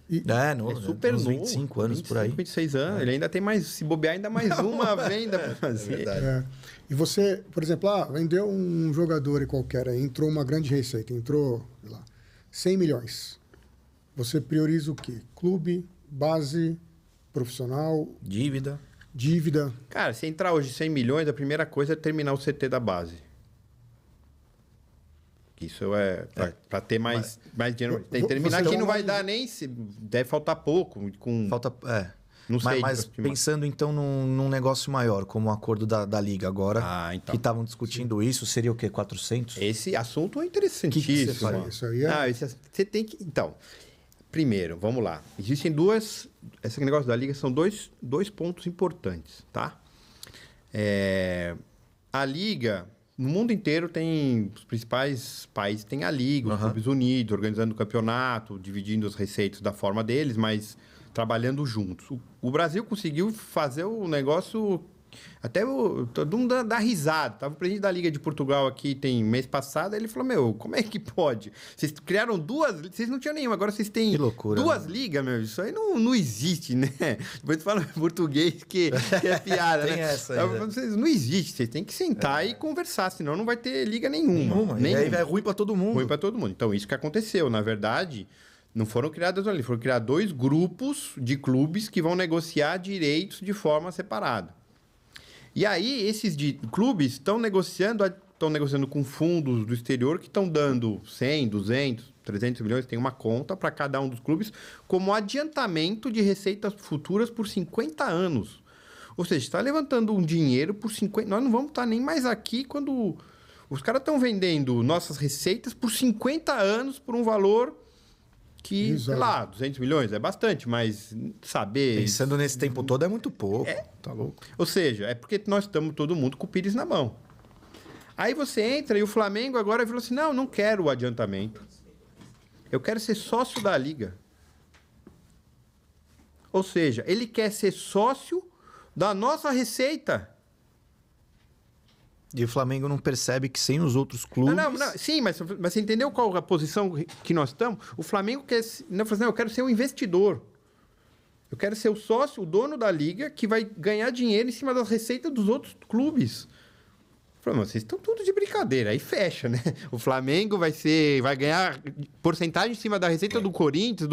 Novo. É super novo. 25 anos por aí. 26 anos. Ele ainda tem mais, se bobear, ainda mais uma venda pra fazer. Verdade. E você, por exemplo, vendeu um jogador qualquer, aí, entrou uma grande receita, entrou, sei lá, 100 milhões. Você prioriza o quê? Clube, base, profissional... Dívida. Cara, se entrar hoje 100 milhões, a primeira coisa é terminar o CT da base. Isso para ter mais dinheiro. Tem que terminar aqui, não vai dar nem... Deve faltar pouco. Falta... Não sei. Mas pensando então num negócio maior, como o acordo da Liga agora, então. que estavam discutindo isso, seria o quê? 400? Esse assunto é interessantíssimo. Que você faria? Isso aí você tem que... Então... Primeiro, vamos lá. Existem esse negócio da Liga são dois pontos importantes, tá? A Liga, no mundo inteiro tem... Os principais países têm a Liga, os clubes unidos, organizando o campeonato, dividindo as receitas da forma deles, mas trabalhando juntos. O Brasil conseguiu fazer o negócio... Até todo mundo dá risada. Tava o presidente da Liga de Portugal aqui mês passado, ele falou, como é que pode? Vocês criaram 2... Vocês não tinham nenhuma, agora vocês têm 2 ligas, meu. Isso aí não existe, né? Depois tu fala em português que é piada, tem né? essa aí, né? Não existe. Vocês têm que sentar e conversar, senão não vai ter liga nenhuma. E aí é ruim pra todo mundo. Ruim pra todo mundo. Então, isso que aconteceu. Na verdade... Não foram criadas ali, foram criados 2 grupos de clubes que vão negociar direitos de forma separada. E aí, esses clubes estão negociando com fundos do exterior que estão dando 100, 200, 300 milhões, tem uma conta para cada um dos clubes, como adiantamento de receitas futuras por 50 anos. Ou seja, está levantando um dinheiro por 50... Nós não vamos estar nem mais aqui quando... Os caras estão vendendo nossas receitas por 50 anos por um valor... Que, sei lá, 200 milhões é bastante, mas saber... Pensando nesse tempo todo é muito pouco. Tá louco. Ou seja, é porque nós estamos todo mundo com o Pires na mão. Aí você entra e o Flamengo agora falou assim, não quero o adiantamento. Eu quero ser sócio da Liga. Ou seja, ele quer ser sócio da nossa receita. E o Flamengo não percebe que sem os outros clubes... Não, sim, mas você entendeu qual a posição que nós estamos? O Flamengo quer... eu quero ser um investidor. Eu quero ser o sócio, o dono da Liga, que vai ganhar dinheiro em cima das receitas dos outros clubes. Falei, mas vocês estão tudo de brincadeira. Aí fecha, né? O Flamengo vai ganhar porcentagem em cima da receita do Corinthians,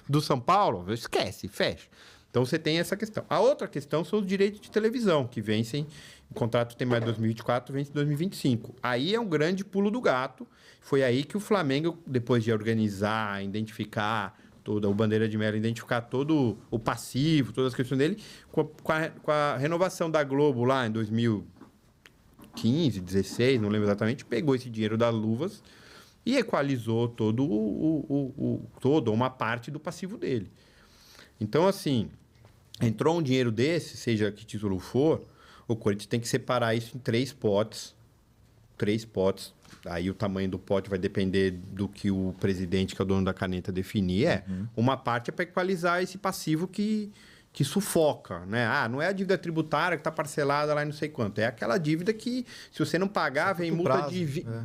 do São Paulo. Esquece, fecha. Então, você tem essa questão. A outra questão são os direitos de televisão, que vencem, o contrato tem mais 2024, vence em 2025. Aí é um grande pulo do gato. Foi aí que o Flamengo, depois de organizar, identificar toda o Bandeira de Melo, identificar todo o passivo, todas as questões dele, com a renovação da Globo lá em 2015, 16, não lembro exatamente, pegou esse dinheiro das luvas e equalizou todo uma parte do passivo dele. Então, assim, entrou um dinheiro desse, seja que título for, o Corinthians tem que separar isso em 3 potes. 3 potes. Aí o tamanho do pote vai depender do que o presidente, que é o dono da caneta, definir. Uma parte é para equalizar esse passivo que sufoca, né? Não é a dívida tributária que está parcelada lá em não sei quanto. É aquela dívida que, se você não pagar, vem multa prazo,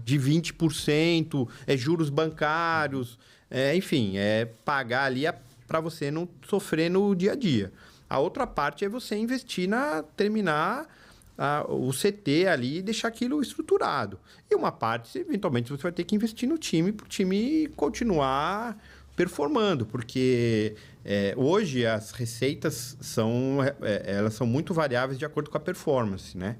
de 20%, juros bancários, enfim, é pagar ali para você não sofrer no dia a dia. A outra parte é você investir terminar o CT ali e deixar aquilo estruturado. E uma parte, eventualmente, você vai ter que investir no time para o time continuar performando, porque hoje as receitas elas são muito variáveis de acordo com a performance, né?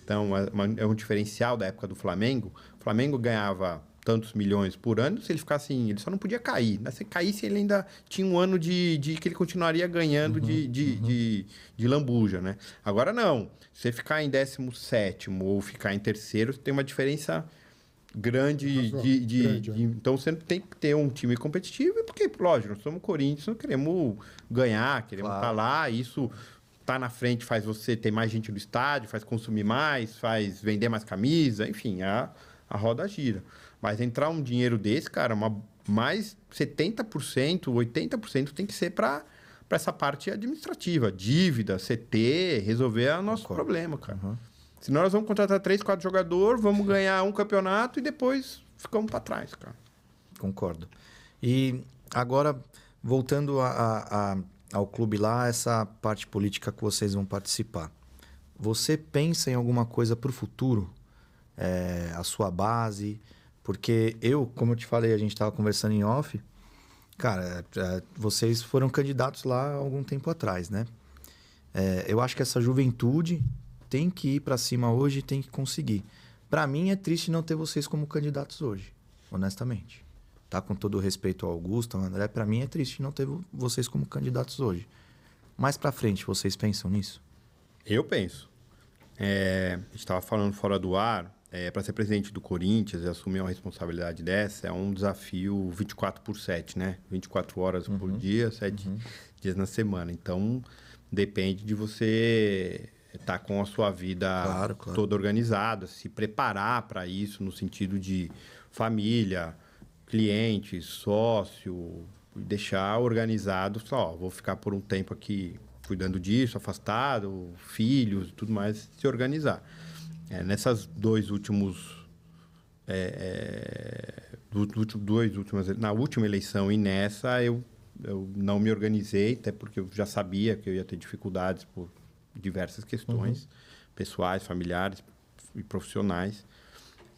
Então, é um diferencial da época do Flamengo. O Flamengo ganhava tantos milhões por ano, se ele ficasse ele só não podia cair. Se caísse, ele ainda tinha um ano de que ele continuaria ganhando de lambuja, né? Agora não. Se você ficar em 17º ou ficar em terceiro, tem uma diferença grande então você tem que ter um time competitivo, porque, lógico, nós somos Corinthians, nós queremos ganhar, queremos estar lá, isso tá na frente, faz você ter mais gente no estádio, faz consumir mais, faz vender mais camisa, enfim, a roda gira. Mas entrar um dinheiro desse, cara, mais 70%, 80% tem que ser para essa parte administrativa, dívida, CT, resolver o nosso problema, cara. Senão nós vamos contratar 3, 4 jogadores, vamos ganhar um campeonato e depois ficamos para trás, cara. Concordo. E agora, voltando ao clube lá, essa parte política que vocês vão participar. Você pensa em alguma coisa para o futuro? A sua base? Porque como eu te falei, a gente estava conversando em off. Cara, vocês foram candidatos lá há algum tempo atrás, né? Eu acho que essa juventude tem que ir para cima hoje e tem que conseguir. Para mim, é triste não ter vocês como candidatos hoje, honestamente. Tá? Com todo o respeito ao Augusto, ao André, para mim é triste não ter vocês como candidatos hoje. Mais para frente, vocês pensam nisso? Eu penso. A gente estava falando fora do ar, para ser presidente do Corinthians e assumir uma responsabilidade dessa, é um desafio 24/7, né? 24 horas por dia, 7 dias na semana. Então, depende de você estar com a sua vida toda organizada, se preparar para isso no sentido de família, cliente, sócio, deixar organizado. Vou ficar por um tempo aqui cuidando disso, afastado, filhos, tudo mais, se organizar. Nessas dois últimos... na última eleição e nessa, eu não me organizei, até porque eu já sabia que eu ia ter dificuldades por diversas questões pessoais, familiares e profissionais.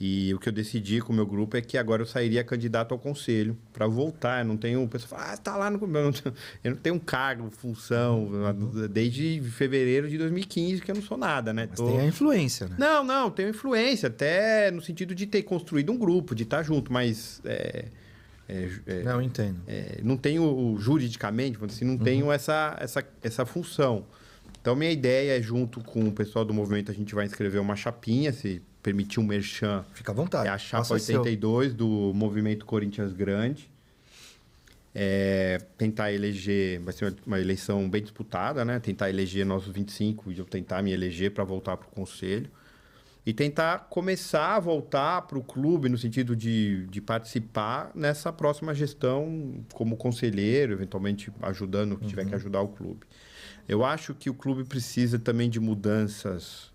E o que eu decidi com o meu grupo é que agora eu sairia candidato ao conselho para voltar. Eu não tenho... O pessoal fala, está lá no... Eu não tenho um cargo, função, desde fevereiro de 2015 que eu não sou nada, né? Mas tem a influência, né? Não, tenho influência, até no sentido de ter construído um grupo, de estar junto, mas... Não, eu entendo. Não tenho, juridicamente, assim, não tenho essa função. Então, minha ideia é, junto com o pessoal do movimento, a gente vai inscrever uma chapinha, se permitir um merchan. Fica à vontade. É a chapa 82 do Movimento Corinthians Grande. Tentar eleger, vai ser uma eleição bem disputada, né? Tentar eleger nossos 25 e eu tentar me eleger para voltar para o conselho. E tentar começar a voltar para o clube no sentido de participar nessa próxima gestão como conselheiro, eventualmente ajudando o que tiver que ajudar o clube. Eu acho que o clube precisa também de mudanças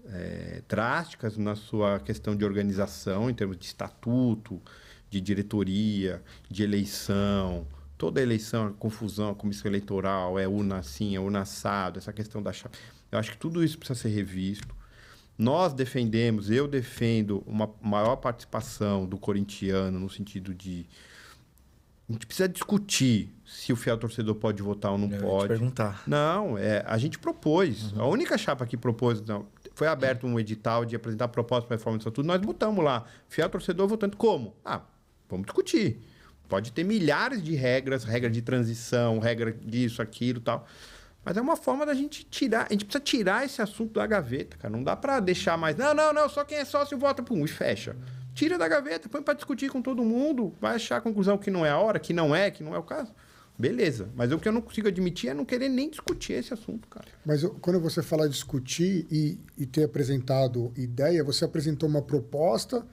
drásticas na sua questão de organização, em termos de estatuto, de diretoria, de eleição. Toda eleição, a confusão, a comissão eleitoral, urna assim, urna assado, essa questão da chapa. Eu acho que tudo isso precisa ser revisto. Eu defendo, uma maior participação do corintiano no sentido de A gente precisa discutir se o fiel torcedor pode votar ou não Eu ia te pode. perguntar. Não, a gente propôs. A única chapa que propôs, não, foi aberto um edital de apresentar proposta para reforma do estatuto, nós botamos lá. Fiel torcedor votando como? Vamos discutir. Pode ter milhares de regras, regra de transição, regra disso, aquilo e tal. Mas é uma forma da gente tirar. A gente precisa tirar esse assunto da gaveta, cara. Não dá para deixar mais. Não, só quem é sócio vota, pum, e fecha. Tira da gaveta, põe para discutir com todo mundo, vai achar a conclusão que não é a hora, que não é o caso. Beleza. Mas o que eu não consigo admitir é não querer nem discutir esse assunto, cara. Mas quando você fala discutir e ter apresentado ideia, você apresentou uma proposta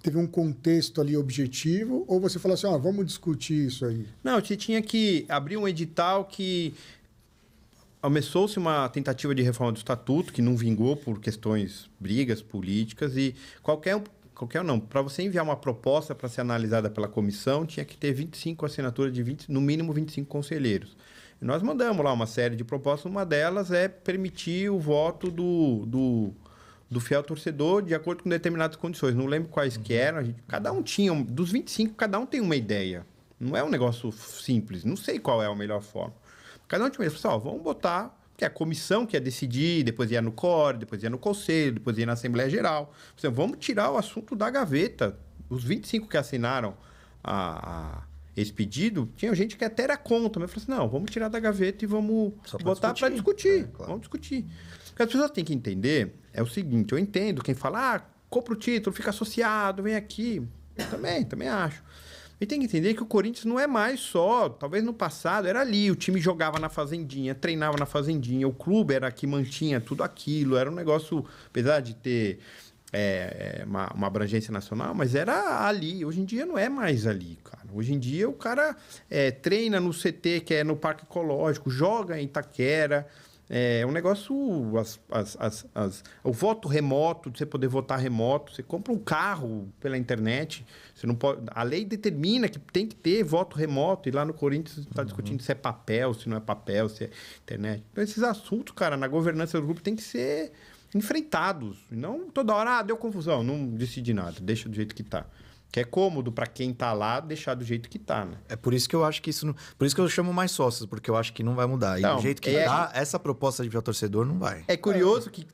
teve um contexto ali objetivo, ou você falou assim, vamos discutir isso aí? Não, você tinha que abrir um edital que começou-se uma tentativa de reforma do estatuto, que não vingou por questões, brigas políticas, e para você enviar uma proposta para ser analisada pela comissão, tinha que ter 25 assinaturas de no mínimo 25 conselheiros. E nós mandamos lá uma série de propostas, uma delas é permitir o voto do fiel torcedor de acordo com determinadas condições. Não lembro quais que eram. Cada um tinha... Dos 25, cada um tem uma ideia. Não é um negócio simples. Não sei qual é a melhor forma. Cada um tinha uma ideia. Pessoal, vamos botar... Que é a comissão que ia decidir, depois ia no CORE, depois ia no Conselho, depois ia na Assembleia Geral. Vamos tirar o assunto da gaveta. Os 25 que assinaram esse pedido, tinha gente que até era contra. Mas eu falei assim, não, vamos tirar da gaveta e vamos botar para discutir. Claro. Vamos discutir. O que as pessoas têm que entender é o seguinte, eu entendo quem fala, compra o título, fica associado, vem aqui. Eu também acho. E tem que entender que o Corinthians não é mais só, talvez no passado era ali, o time jogava na fazendinha, treinava na fazendinha, o clube era que mantinha tudo aquilo, era um negócio, apesar de ter uma abrangência nacional, mas era ali. Hoje em dia não é mais ali, cara. Hoje em dia o cara treina no CT, que é no Parque Ecológico, joga em Itaquera. É um negócio... o voto remoto, de você poder votar remoto. Você compra um carro pela internet. Você não pode, a lei determina que tem que ter voto remoto. E lá no Corinthians está discutindo se é papel, se não é papel, se é internet. Então, esses assuntos, cara, na governança do grupo tem que ser enfrentados. Não toda hora, deu confusão, não decidi nada. Deixa do jeito que está. Que é cômodo para quem tá lá deixar do jeito que tá, né? É por isso que eu acho que isso... Por isso que eu chamo mais sócios, porque eu acho que não vai mudar. E do jeito que tá, essa proposta de fiel torcedor não vai. É curioso que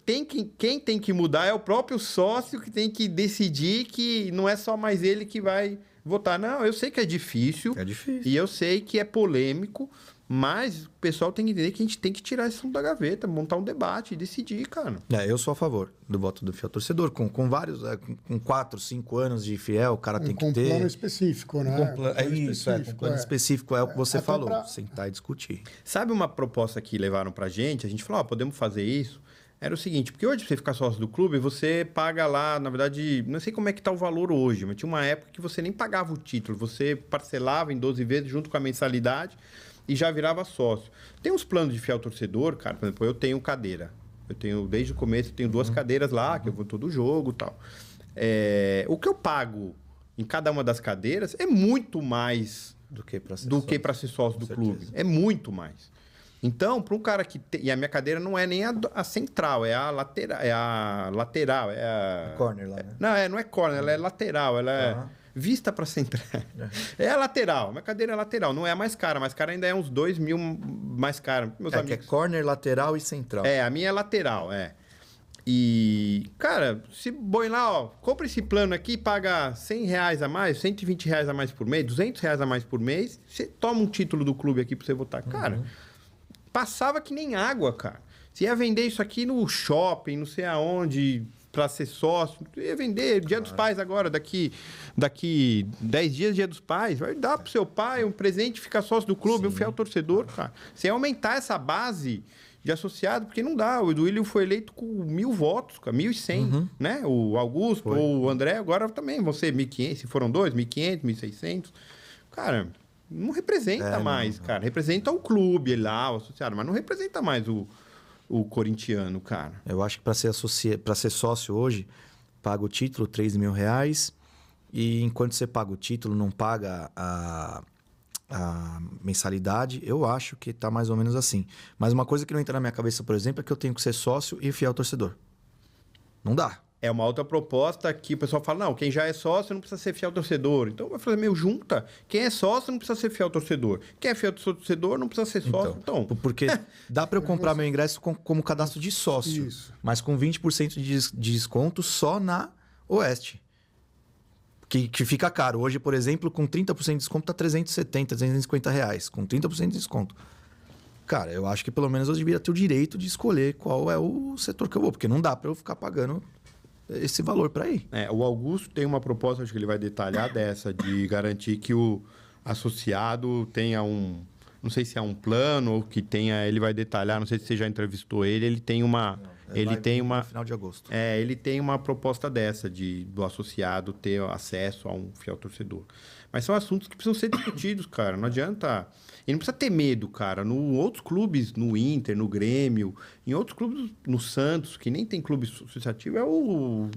quem tem que mudar é o próprio sócio que tem que decidir que não é só mais ele que vai votar. Não, eu sei que é difícil. É difícil. E eu sei que é polêmico, mas o pessoal tem que entender que a gente tem que tirar esse assunto da gaveta, montar um debate e decidir, cara. Eu sou a favor do voto do fiel torcedor. Com vários, com 4, 5 anos de fiel, o cara tem que ter... Com plano específico, né? Com plano específico, é o que você falou. Sentar e discutir. Sabe uma proposta que levaram pra gente? A gente falou, podemos fazer isso? Era o seguinte, porque hoje, pra você ficar sócio do clube, você paga lá, na verdade, não sei como é que tá o valor hoje, mas tinha uma época que você nem pagava o título, você parcelava em 12 vezes junto com a mensalidade e já virava sócio. Tem uns planos de fiel torcedor, cara, por exemplo, eu tenho cadeira. Eu tenho, desde o começo, eu tenho 2 cadeiras lá, que eu vou todo jogo e tal. O que eu pago em cada uma das cadeiras é muito mais do que para ser sócio do clube. É muito mais. Então, para um cara que... E a minha cadeira não é nem a central, é a lateral. Corner lá, né? Não é corner, ela é lateral, ela é vista para central. É a lateral, minha cadeira é lateral, não é a mais cara. A mais cara ainda é uns 2 mil mais cara. Meus amigos... que é corner, lateral e central. A minha é lateral, E, cara, se põe lá, compra esse plano aqui, paga R$100 a mais, R$120 a mais por mês, R$200 a mais por mês, você toma um título do clube aqui para você votar. Cara, passava que nem água, cara. Você ia vender isso aqui no shopping, não sei aonde, para ser sócio. Ia vender Dia dos Pais agora, daqui 10 dias, Dia dos Pais. Vai dar pro seu pai um presente, ficar sócio do clube, um fiel torcedor, cara. Você ia aumentar essa base de associado, porque não dá. O Eduílio foi eleito com 1.000 votos, 1.100, né? O Augusto ou o André agora também vão ser 1.500, se foram 2, 1.500, 1.600. Cara, não representa mais, cara. Representa o clube lá, o associado, mas não representa mais o corintiano, cara. Eu acho que para ser sócio hoje, paga o título, R$3.000, e enquanto você paga o título, não paga a mensalidade, eu acho que tá mais ou menos assim. Mas uma coisa que não entra na minha cabeça, por exemplo, é que eu tenho que ser sócio e fiel torcedor. Não dá. é uma outra proposta que o pessoal fala, não, quem já é sócio não precisa ser fiel torcedor. Então, eu falei, junta. Quem é sócio não precisa ser fiel torcedor. Quem é fiel torcedor não precisa ser sócio. Então porque dá para eu comprar meu ingresso como cadastro de sócio, mas com 20% de desconto só na Oeste. Que fica caro. Hoje, por exemplo, com 30% de desconto, tá 370, 350 reais. Com 30% de desconto. Cara, eu acho que pelo menos eu devia ter o direito de escolher qual é o setor que eu vou, porque não dá para eu ficar pagando esse valor para ir. O Augusto tem uma proposta, acho que ele vai detalhar dessa, de garantir que o associado tenha não sei se é um plano ou que tenha, ele vai detalhar, não sei se você já entrevistou ele tem uma... No final de agosto. Ele tem uma proposta dessa, do associado ter acesso a um fiel torcedor. Mas são assuntos que precisam ser discutidos, cara. Não adianta... E não precisa ter medo, cara. Outros clubes, no Inter, no Grêmio, em outros clubes, no Santos, que nem tem clube associativo, é o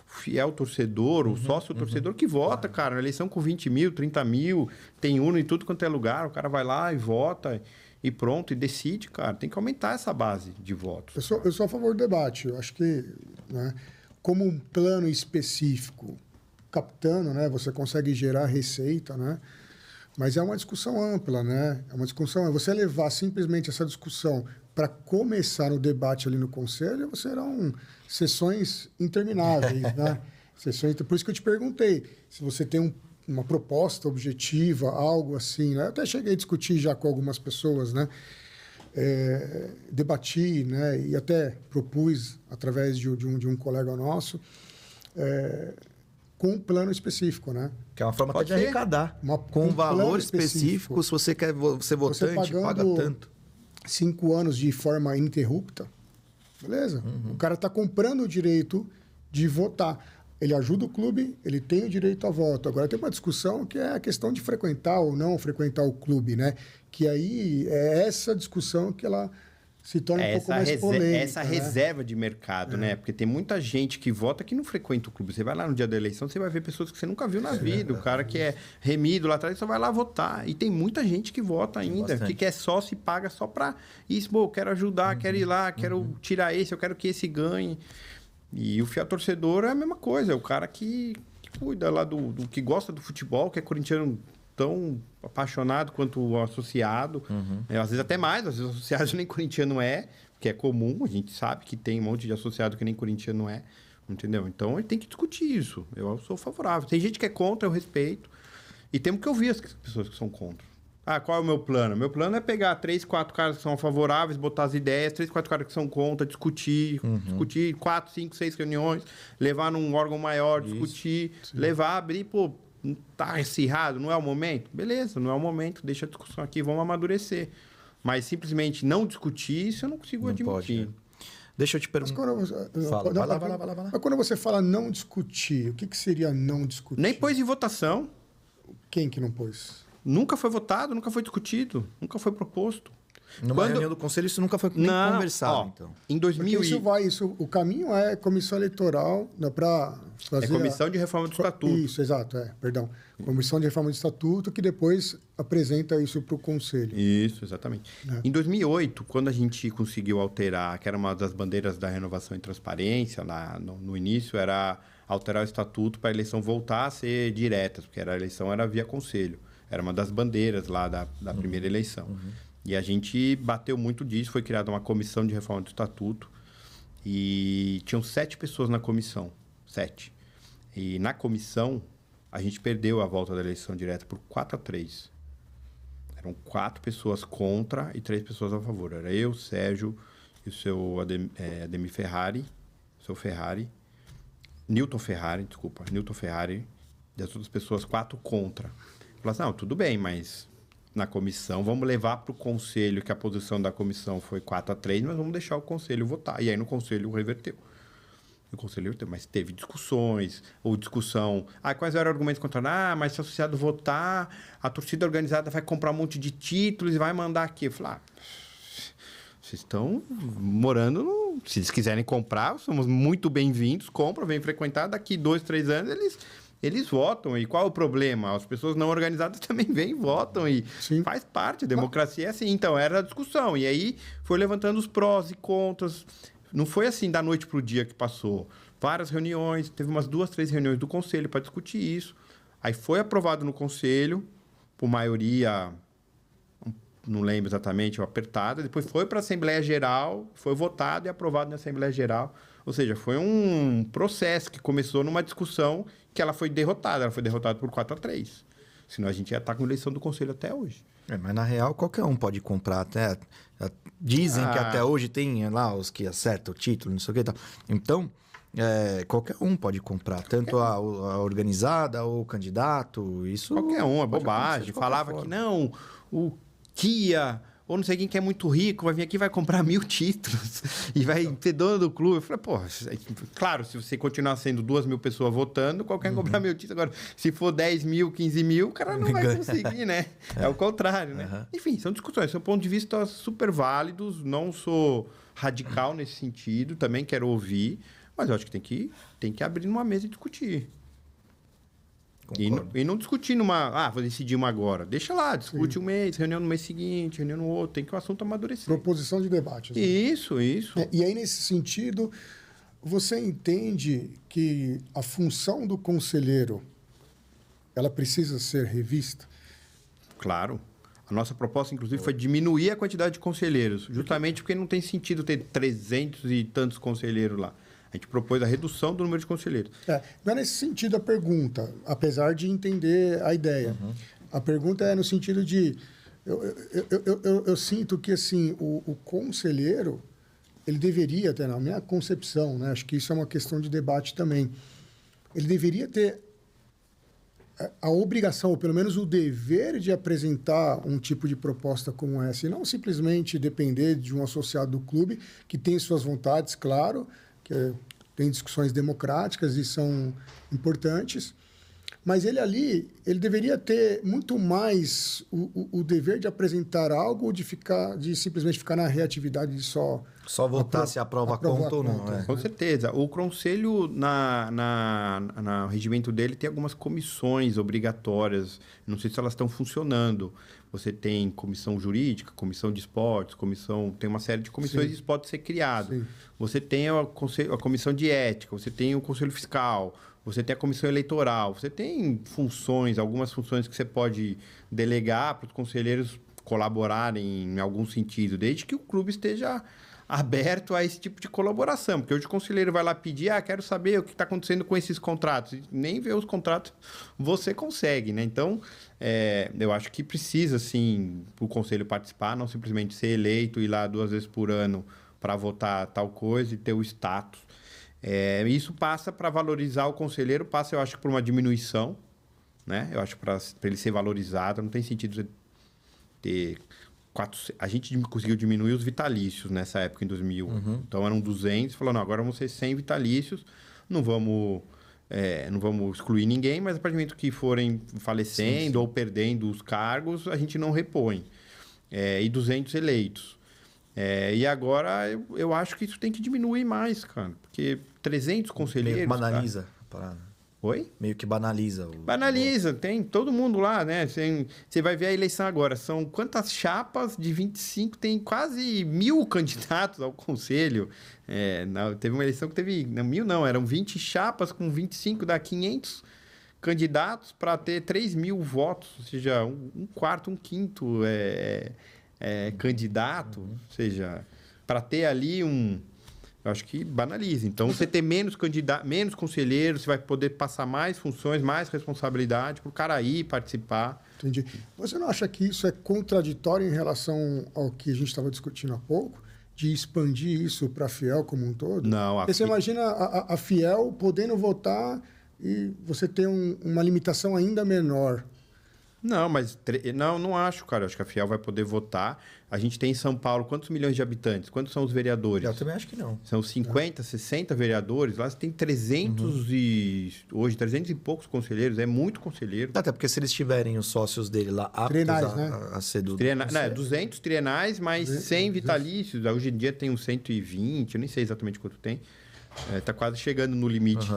fiel torcedor, o sócio torcedor que vota, cara. Na eleição com 20 mil, 30 mil, tem urna em tudo quanto é lugar. O cara vai lá e vota e pronto, e decide, cara. Tem que aumentar essa base de votos. Eu sou a favor do debate. Eu acho que, né, como um plano específico, captando, né, você consegue gerar receita, né? Mas é uma discussão ampla, né? É uma discussão. Você levar simplesmente essa discussão para começar o debate ali no conselho, serão sessões intermináveis, né? Por isso que eu te perguntei se você tem uma proposta objetiva, algo assim, né? Eu até cheguei a discutir já com algumas pessoas, né? Debati, né? E até propus, através de um colega nosso, com um plano específico, né? Que é uma forma de arrecadar. Com um valor específico, se você quer ser votante, paga tanto. 5 anos de forma ininterrupta, beleza? O cara está comprando o direito de votar. Ele ajuda o clube, ele tem o direito a voto. Agora, tem uma discussão que é a questão de frequentar ou não frequentar o clube, né? Que aí é essa discussão que ela se torna um pouco mais polêmica. Essa reserva de mercado, né? Porque tem muita gente que vota que não frequenta o clube. Você vai lá no dia da eleição, você vai ver pessoas que você nunca viu na vida. O cara que é remido lá atrás, só vai lá votar. E tem muita gente que vota ainda, que quer sócio e paga só para isso. Pô, quero ajudar, quero ir lá, quero tirar esse, eu quero que esse ganhe. E o fiel torcedor é a mesma coisa. É o cara que cuida lá do que gosta do futebol, que é corintiano tão apaixonado quanto o associado. Às vezes até mais, às vezes o associado nem corintiano é, que é comum, a gente sabe que tem um monte de associado que nem corintiano é, entendeu? Então, ele tem que discutir isso. Eu sou favorável. Tem gente que é contra, eu respeito. E temos que ouvir as pessoas que são contra. Qual é o meu plano? Meu plano é pegar 3, 4 caras que são favoráveis, botar as ideias, 3, 4 caras que são contra, discutir 4, 5, 6 reuniões, levar num órgão maior, discutir, levar, abrir, pô, tá acirrado, não é o momento? Beleza, não é o momento, deixa a discussão aqui, vamos amadurecer. Mas simplesmente não discutir, isso eu não consigo admitir. Pode, né? Deixa eu te perguntar. Vai lá. Mas quando você fala não discutir, o que seria não discutir? Nem pôs em votação. Quem que não pôs? Nunca foi votado, nunca foi discutido, nunca foi proposto. Numa reunião do conselho, isso nunca foi nem conversado, então. Em 2000 o caminho é comissão eleitoral, né, para fazer... É comissão de reforma do estatuto. Isso, exato, perdão. Comissão de reforma do estatuto, que depois apresenta isso para o conselho. Isso, exatamente. Em 2008, quando a gente conseguiu alterar, que era uma das bandeiras da renovação e transparência, no início, era alterar o estatuto para a eleição voltar a ser direta, porque a eleição era via conselho. Era uma das bandeiras lá da primeira eleição. E a gente bateu muito disso, foi criada uma comissão de reforma do estatuto e tinham 7 pessoas na comissão, 7. E na comissão, a gente perdeu a volta da eleição direta por 4-3. Eram 4 pessoas contra e 3 pessoas a favor. Era eu, Sérgio e o seu Ademir Ferrari, Newton Ferrari, e as outras pessoas 4 contra. Falei assim, não, tudo bem, mas na comissão, vamos levar para o conselho, que a posição da comissão foi 4-3, mas vamos deixar o conselho votar. E aí no conselho reverteu. Mas teve discussões, quais eram os argumentos contra? Mas se o associado votar, a torcida organizada vai comprar um monte de títulos e vai mandar aqui. Eu falei, vocês estão morando, se eles quiserem comprar, somos muito bem-vindos, compram, vem frequentar, daqui 2, 3 anos eles votam. E qual é o problema? As pessoas não organizadas também vêm e votam. E faz parte. A democracia é assim. Então, era a discussão. E aí, foi levantando os prós e contras. Não foi assim da noite para o dia que passou. várias reuniões, teve umas 2, 3 reuniões do conselho para discutir isso. Aí foi aprovado no conselho, por maioria, não lembro exatamente, apertada. Depois foi para a Assembleia Geral, foi votado e aprovado na Assembleia Geral. Ou seja, foi um processo que começou numa discussão que ela foi derrotada. Ela foi derrotada por 4-3. Senão a gente ia estar com eleição do conselho até hoje. Mas na real, qualquer um pode comprar. Dizem que até hoje tem lá os que acertam o título, não sei o que e tal. Então, qualquer um pode comprar. Tanto a organizada, ou o candidato, isso... Qualquer um, é bobagem. Falava que não, o Kia... ou não sei quem que é muito rico, vai vir aqui e vai comprar 1000 títulos e vai ser dono do clube. Eu falei, pô, claro, se você continuar sendo 2.000 pessoas votando, qualquer um comprar 1000 títulos. Agora, se for 10.000, 15.000, o cara não vai conseguir, né? É o contrário, né? Enfim, são discussões, são pontos de vista super válidos, não sou radical nesse sentido, também quero ouvir, mas eu acho que tem que abrir numa mesa e discutir. E não discutir vou decidir uma agora. Deixa lá, discute um mês, reunião no mês seguinte, reunião no outro. Tem que o assunto amadurecer. Proposição de debate. Assim. Isso. E aí, nesse sentido, você entende que a função do conselheiro, ela precisa ser revista? Claro. A nossa proposta, inclusive, foi diminuir a quantidade de conselheiros. Justamente porque não tem sentido ter 300 e tantos conselheiros lá. A gente propôs a redução do número de conselheiros. Não é nesse sentido a pergunta, apesar de entender a ideia. A pergunta é no sentido de... Eu sinto que assim, o conselheiro, ele deveria ter, na minha concepção, né, acho que isso é uma questão de debate também, ele deveria ter a obrigação, ou pelo menos o dever de apresentar um tipo de proposta como essa, e não simplesmente depender de um associado do clube que tem suas vontades, claro, que tem discussões democráticas e são importantes, mas ele deveria ter muito mais o dever de apresentar algo, de simplesmente ficar na reatividade de só votar se aprova a conta ou não. Com certeza. O conselho, no regimento dele, tem algumas comissões obrigatórias. Não sei se elas estão funcionando. Você tem comissão jurídica, comissão de esportes, tem uma série de comissões que isso pode ser criado. Sim. Você tem a comissão de ética, você tem o conselho fiscal, você tem a comissão eleitoral, você tem algumas funções que você pode delegar para os conselheiros colaborarem em algum sentido, desde que o clube esteja aberto a esse tipo de colaboração. Porque hoje o conselheiro vai lá pedir, quero saber o que está acontecendo com esses contratos. E nem ver os contratos você consegue, né? Então, eu acho que precisa, sim, o conselho participar, não simplesmente ser eleito e ir lá 2 vezes por ano para votar tal coisa e ter o status. Isso passa para valorizar o conselheiro, eu acho, por uma diminuição, né? Eu acho para ele ser valorizado, não tem sentido você ter... A gente conseguiu diminuir os vitalícios nessa época, em 2000. Então, eram 200, falou, não, agora vão ser 100 vitalícios, não vamos excluir ninguém, mas a partir do momento que forem falecendo ou perdendo os cargos, a gente não repõe. E 200 eleitos. E agora, eu acho que isso tem que diminuir mais, cara, porque 300 conselheiros... Banaliza a parada. Oi? Meio que banaliza. Banaliza, tem todo mundo lá, né? Você vai ver a eleição agora. São quantas chapas de 25? Tem quase 1000 candidatos ao conselho. Teve uma eleição que teve... Não, 1000 não, eram 20 chapas com 25, dá 500 candidatos para ter 3.000 votos. Ou seja, um quarto, um quinto candidato. Ou seja, para ter ali eu acho que banaliza. Então, você ter menos conselheiros, você vai poder passar mais funções, mais responsabilidade para o cara ir participar. Entendi. Você não acha que isso é contraditório em relação ao que a gente estava discutindo há pouco? De expandir isso para a Fiel como um todo? Não. Porque você imagina a Fiel podendo votar e você ter uma limitação ainda menor. Não, mas não acho, cara. Acho que a Fiel vai poder votar. A gente tem em São Paulo quantos milhões de habitantes? Quantos são os vereadores? Eu também acho que não. São 50, 60 vereadores. Lá você tem 300 hoje 300 e poucos conselheiros. É muito conselheiro. Até porque se eles tiverem os sócios dele lá aptos trienais, a ser do... 200 trienais, mais 100 vitalícios. Hoje em dia tem uns 120, eu nem sei exatamente quanto tem. Está quase chegando no limite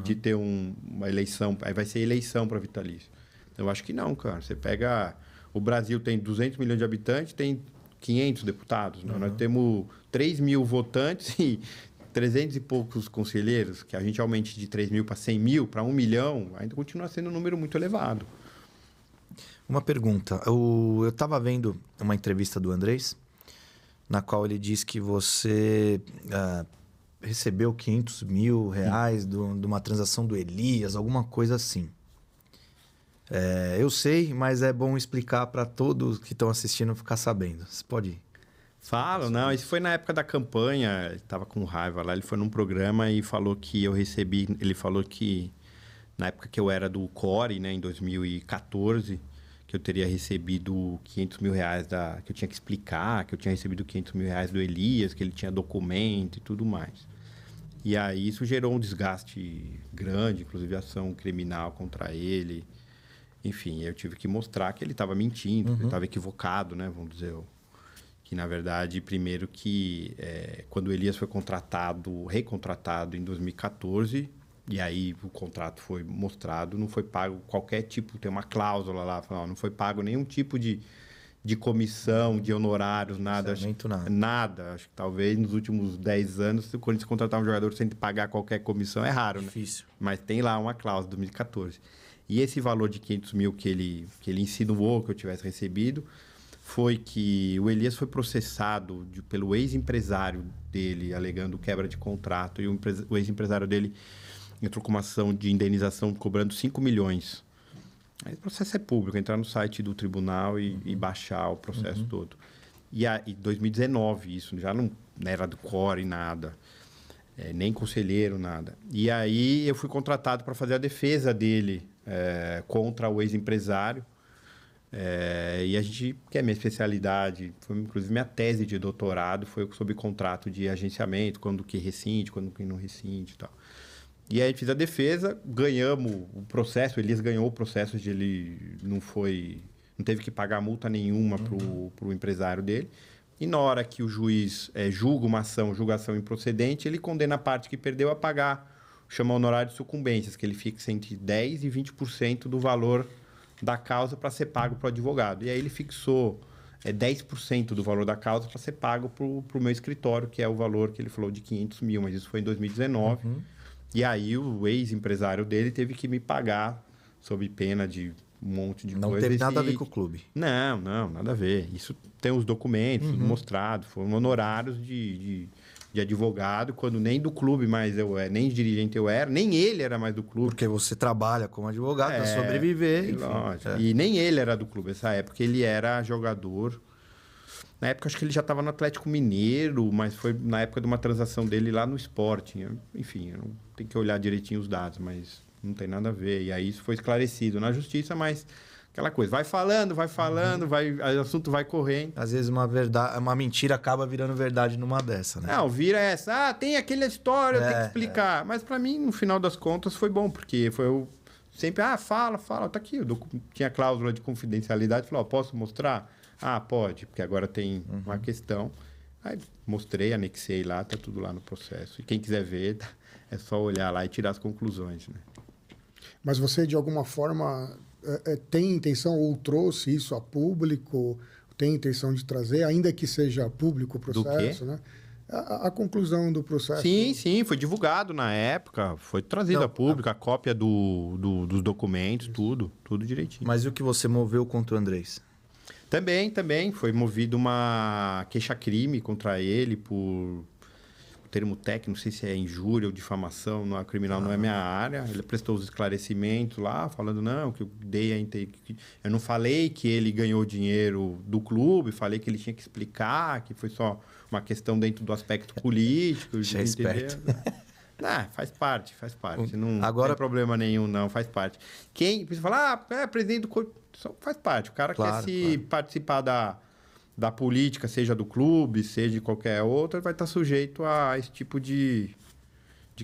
de ter uma eleição. Aí vai ser eleição para vitalício. Eu acho que não, cara. Você pega... O Brasil tem 200 milhões de habitantes, tem 500 deputados. Né? Nós temos 3.000 votantes e 300 e poucos conselheiros, que a gente aumente de 3 mil para 100 mil, para 1 milhão, ainda continua sendo um número muito elevado. Uma pergunta. Eu estava vendo uma entrevista do Andrés, na qual ele disse que você recebeu 500 mil reais de uma transação do Elias, alguma coisa assim. Eu sei, mas é bom explicar para todos que estão assistindo ficar sabendo. Você pode ir. Falo, não. Isso foi na época da campanha, ele estava com raiva lá. Ele foi num programa e falou que eu recebi. Ele falou que na época que eu era do Core, né, em 2014, que eu teria recebido 500 mil reais que eu tinha que explicar, que eu tinha recebido 500 mil reais do Elias, que ele tinha documento e tudo mais. E aí isso gerou um desgaste grande, inclusive ação criminal contra ele. Enfim, eu tive que mostrar que ele estava mentindo, que ele estava equivocado, né? Vamos dizer, que na verdade, primeiro que quando o Elias foi recontratado em 2014, e aí o contrato foi mostrado, não foi pago qualquer tipo, tem uma cláusula lá, não foi pago nenhum tipo de comissão, de honorários, nada. Nada. Acho que talvez nos últimos 10 anos, quando se contratar um jogador sem pagar qualquer comissão, é raro, Difícil. Né? Mas tem lá uma cláusula, 2014. E esse valor de 500 mil que ele insinuou que eu tivesse recebido foi que o Elias foi processado pelo ex-empresário dele, alegando quebra de contrato, e o ex-empresário dele entrou com uma ação de indenização cobrando 5 milhões. Aí o processo é público, entrar no site do tribunal e baixar o processo todo. E em 2019, isso já não era do Core, nada. Nem conselheiro, nada. E aí eu fui contratado para fazer a defesa dele contra o ex-empresário. E a gente, que é minha especialidade, foi inclusive minha tese de doutorado, foi sobre contrato de agenciamento, quando que rescinde, quando que não rescinde e tal. E aí fiz a defesa, ganhamos o processo, o Elias ganhou o processo de ele não teve que pagar multa nenhuma pro empresário dele. E na hora que o juiz julga uma ação, julgação improcedente, ele condena a parte que perdeu a pagar, chama honorário de sucumbências, que ele fixa entre 10% e 20% do valor da causa para ser pago para o advogado. E aí ele fixou 10% do valor da causa para ser pago para o meu escritório, que é o valor que ele falou de 500 mil, mas isso foi em 2019. E aí o ex-empresário dele teve que me pagar sob pena de um monte de coisa. Não teve nada a ver com o clube. Não, nada a ver. Isso tem os documentos mostrados, foram honorários de advogado, quando nem do clube mais nem dirigente eu era, nem ele era mais do clube. Porque você trabalha como advogado para sobreviver. Enfim, lógico. E nem ele era do clube nessa época, ele era jogador. Na época, acho que ele já estava no Atlético Mineiro, mas foi na época de uma transação dele lá no Sporting. Enfim, eu não tenho que olhar direitinho os dados, mas não tem nada a ver. E aí isso foi esclarecido na justiça, mas aquela coisa, vai falando, o assunto vai correndo. Às vezes uma mentira acaba virando verdade numa dessa, né? Não, vira essa, tem aquela história, tem que explicar. Mas para mim, no final das contas, foi bom, porque foi sempre, fala, tá aqui. Tinha cláusula de confidencialidade, falou, posso mostrar? Pode, porque agora tem uma questão. Aí mostrei, anexei lá, tá tudo lá no processo. E quem quiser ver, é só olhar lá e tirar as conclusões, né? Mas você, de alguma forma, tem intenção ou trouxe isso a público? Tem intenção de trazer, ainda que seja público o processo, né? A conclusão do processo. Sim, foi divulgado na época, foi trazido a público, a cópia dos documentos, tudo direitinho. Mas e o que você moveu contra o Andrés? Também foi movida uma queixa-crime contra ele por termo técnico, não sei se é injúria ou difamação, não, criminal não é minha área. Ele prestou os esclarecimentos lá, falando, não, que eu eu não falei que ele ganhou dinheiro do clube, falei que ele tinha que explicar, que foi só uma questão dentro do aspecto político. Já esperto. Faz parte. Não tem problema nenhum, não, faz parte. Quem fala, presidente do clube, faz parte. O cara quer participar da política, seja do clube, seja de qualquer outra, vai estar sujeito a esse tipo de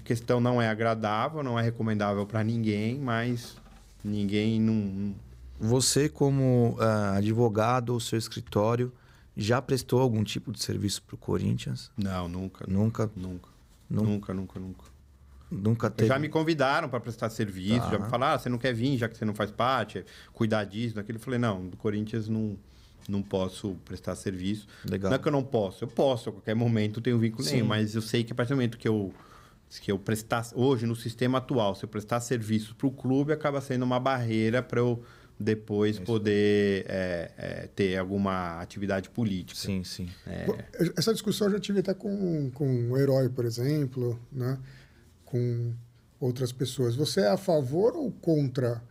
questão. Não é agradável, não é recomendável para ninguém, mas ninguém não... Você, como advogado ou seu escritório, já prestou algum tipo de serviço para o Corinthians? Não, nunca. Nunca teve. Já me convidaram para prestar serviço, já me falaram, você não quer vir, já que você não faz parte, cuidar disso, daquilo. Eu falei, não, do Corinthians não não posso prestar serviço. Legal. Não é que eu não posso, eu posso, a qualquer momento tenho vínculo nenhum, mas eu sei que a partir do momento que eu prestar, hoje no sistema atual, se eu prestar serviço para o clube, acaba sendo uma barreira para eu depois poder ter alguma atividade política. Sim, sim. Essa discussão eu já tive até com o Herói, por exemplo, né? Com outras pessoas. Você é a favor ou contra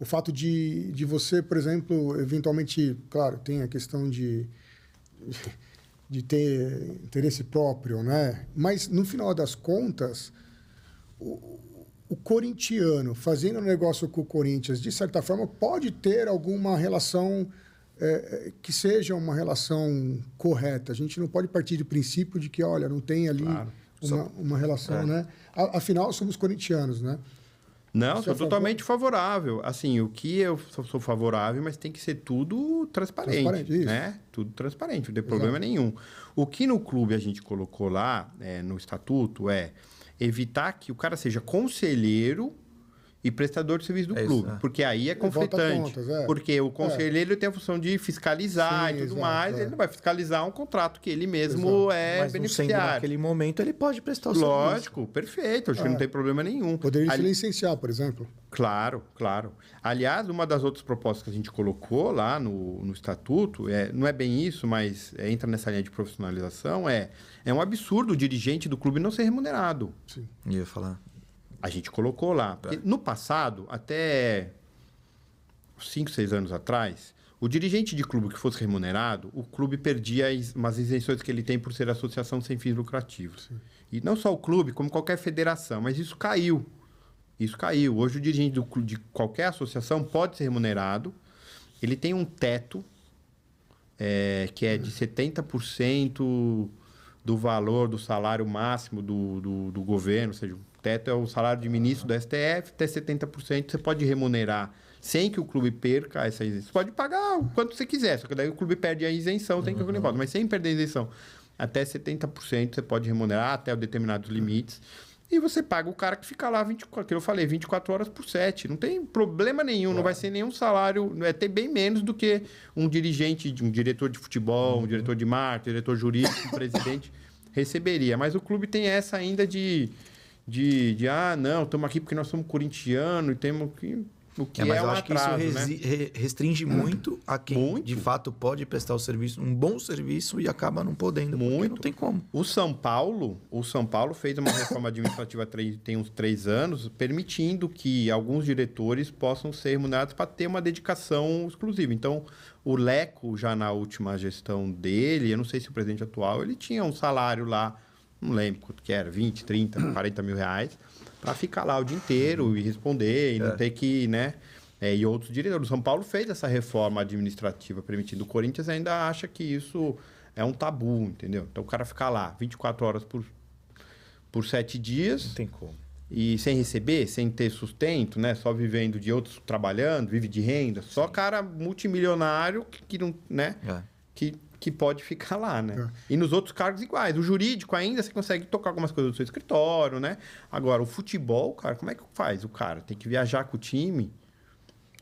o fato de você, por exemplo, eventualmente, claro, tem a questão de ter interesse próprio, né? Mas, no final das contas, o corintiano fazendo negócio com o Corinthians, de certa forma, pode ter alguma relação que seja uma relação correta. A gente não pode partir do princípio de que, olha, não tem ali uma relação, né? Afinal, somos corintianos, né? Não, sou totalmente favorável. Assim, o que eu sou favorável, mas tem que ser tudo transparente, isso. né? Tudo transparente, não tem problema nenhum. O que no clube a gente colocou lá, no estatuto, é evitar que o cara seja conselheiro e prestador de serviço do clube. Porque aí é conflitante. Contas, porque o conselheiro tem a função de fiscalizar e tudo exato, mais. Ele não vai fiscalizar um contrato que ele mesmo Mas beneficiário. Não sendo naquele momento, ele pode prestar o serviço. Lógico, perfeito. Acho que não tem problema nenhum. Poderia se licenciar, por exemplo. Claro, claro. Aliás, uma das outras propostas que a gente colocou lá no estatuto, não é bem isso, mas entra nessa linha de profissionalização, é um absurdo o dirigente do clube não ser remunerado. Sim. Ia falar. A gente colocou lá. Porque no passado, até 5, 6 anos atrás, o dirigente de clube que fosse remunerado, o clube perdia umas isenções que ele tem por ser associação sem fins lucrativos. Sim. E não só o clube, como qualquer federação, mas isso caiu. Isso caiu. Hoje o dirigente de qualquer associação pode ser remunerado. Ele tem um teto que é de 70% do valor do salário máximo do governo, ou seja, o teto é o salário de ministro do STF, até 70% você pode remunerar sem que o clube perca essa isenção. Você pode pagar o quanto você quiser, só que daí o clube perde a isenção, tem que ir embora. Mas sem perder a isenção, até 70% você pode remunerar até determinados limites. E você paga o cara que fica lá, 24 horas por 7. Não tem problema nenhum, não vai ser nenhum salário, vai ter bem menos do que um dirigente, um diretor de futebol, um diretor de marketing, diretor jurídico, um presidente receberia. Mas o clube tem essa ainda não, estamos aqui porque nós somos corintianos e temos que... O que mas é eu um acho atraso, que isso restringe muito a quem de fato pode prestar o serviço, um bom serviço, e acaba não podendo, porque não tem como. O São Paulo fez uma reforma administrativa tem uns 3 anos, permitindo que alguns diretores possam ser remunerados para ter uma dedicação exclusiva. Então, o Leco, já na última gestão dele, eu não sei se o presidente atual, ele tinha um salário lá, não lembro quanto que era, 20, 30, 40 mil reais, para ficar lá o dia inteiro e responder e não ter que, né? E outros diretores. O São Paulo fez essa reforma administrativa permitindo. O Corinthians ainda acha que isso é um tabu, entendeu? Então o cara ficar lá 24 horas por 7 dias. Não tem como. E sem receber, sem ter sustento, né? Só vivendo de outros trabalhando, vive de renda. Só cara multimilionário que não, né? Que pode ficar lá, né? E nos outros cargos iguais. O jurídico ainda você consegue tocar algumas coisas do seu escritório, né? Agora, o futebol, cara, como é que faz? O cara tem que viajar com o time.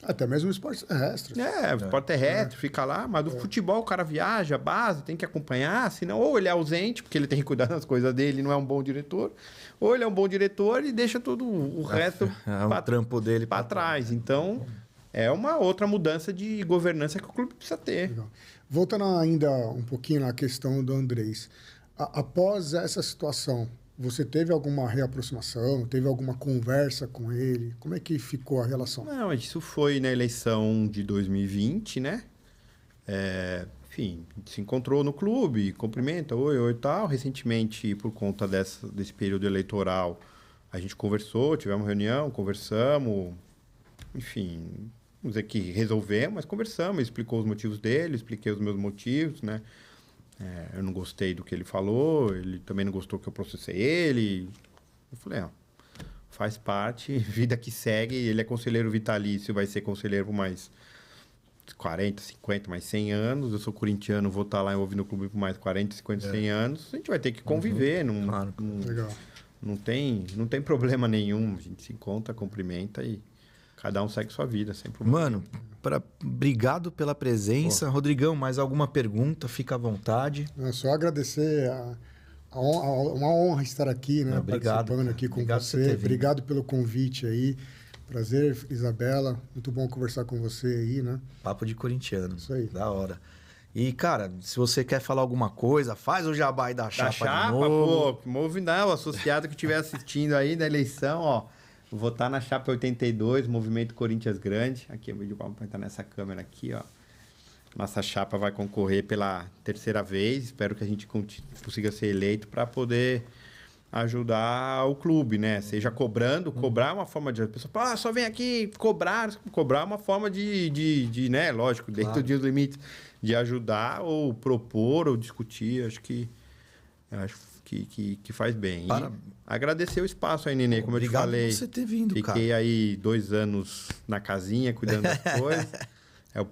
Até mesmo o esporte terrestre. O esporte terrestre, fica lá. Mas o futebol, o cara viaja, base, tem que acompanhar. Senão, ou ele é ausente, porque ele tem que cuidar das coisas dele, não é um bom diretor. Ou ele é um bom diretor e deixa todo o resto trampo dele para trás. Então, é uma outra mudança de governança que o clube precisa ter. Legal. Voltando ainda um pouquinho na questão do Andrés, após essa situação, você teve alguma reaproximação, teve alguma conversa com ele? Como é que ficou a relação? Não, isso foi na eleição de 2020, né? Enfim, a gente se encontrou no clube, cumprimenta, oi e tal. Recentemente, por conta desse período eleitoral, a gente conversou, tivemos reunião, conversamos, enfim... Vamos dizer que resolvemos, mas conversamos, ele explicou os motivos dele, expliquei os meus motivos, né? Eu não gostei do que ele falou, ele também não gostou que eu processei ele. Eu falei, faz parte, vida que segue, ele é conselheiro vitalício, vai ser conselheiro por mais 40, 50, mais 100 anos. Eu sou corintiano, vou estar lá ouvindo o clube por mais 40, 50, 100 anos. A gente vai ter que conviver, não tem problema nenhum. A gente se encontra, cumprimenta e... Cada um segue sua vida, sem problema. Mano, obrigado pela presença. Rodrigão, mais alguma pergunta? Fica à vontade. Só agradecer uma honra estar aqui, né? Obrigado, participando aqui com obrigado você. por ter vindo. Obrigado pelo convite aí. Prazer, Isabela. Muito bom conversar com você aí, né? Papo de corintiano. Isso aí. Da hora. E, cara, se você quer falar alguma coisa, faz o jabá aí da chapa de novo. Pô, o associado que estiver assistindo aí da eleição, ó, votar na chapa 82, Movimento Corinthians Grande. Aqui, eu vou estar nessa câmera aqui, ó. Nossa chapa vai concorrer pela terceira vez. Espero que a gente consiga ser eleito para poder ajudar o clube, né? Seja cobrando, cobrar é uma forma de... A pessoa fala, só vem aqui cobrar é uma forma de né? Lógico, dentro dos limites, de ajudar ou propor ou discutir. Acho que faz bem. E agradecer o espaço aí, Nenê, como eu te falei. Obrigado por você ter vindo, cara. Fiquei aí 2 anos na casinha, cuidando das coisas. É o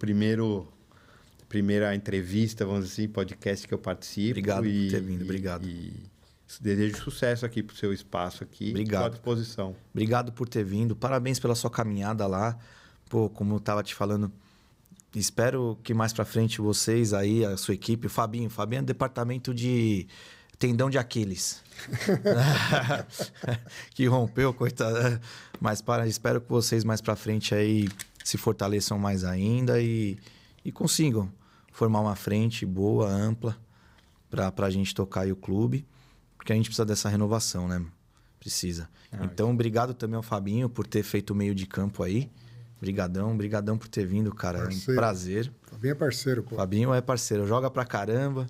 primeira entrevista, vamos dizer assim, podcast que eu participo. Obrigado por ter vindo, obrigado. Desejo sucesso aqui pro seu espaço aqui. Obrigado. Estou à disposição. Obrigado por ter vindo. Parabéns pela sua caminhada lá. Pô, como eu tava te falando, espero que mais pra frente vocês aí, a sua equipe, o Fabinho é do departamento de tendão de Aquiles. Que rompeu, coitado. Mas espero que vocês mais pra frente aí se fortaleçam mais ainda e consigam formar uma frente boa, ampla, pra gente tocar aí o clube. Porque a gente precisa dessa renovação, né? Precisa. Então, obrigado também ao Fabinho por ter feito o meio de campo aí. Brigadão por ter vindo, cara. Parceiro. É um prazer. Fabinho é parceiro, pô. Fabinho é parceiro. Joga pra caramba.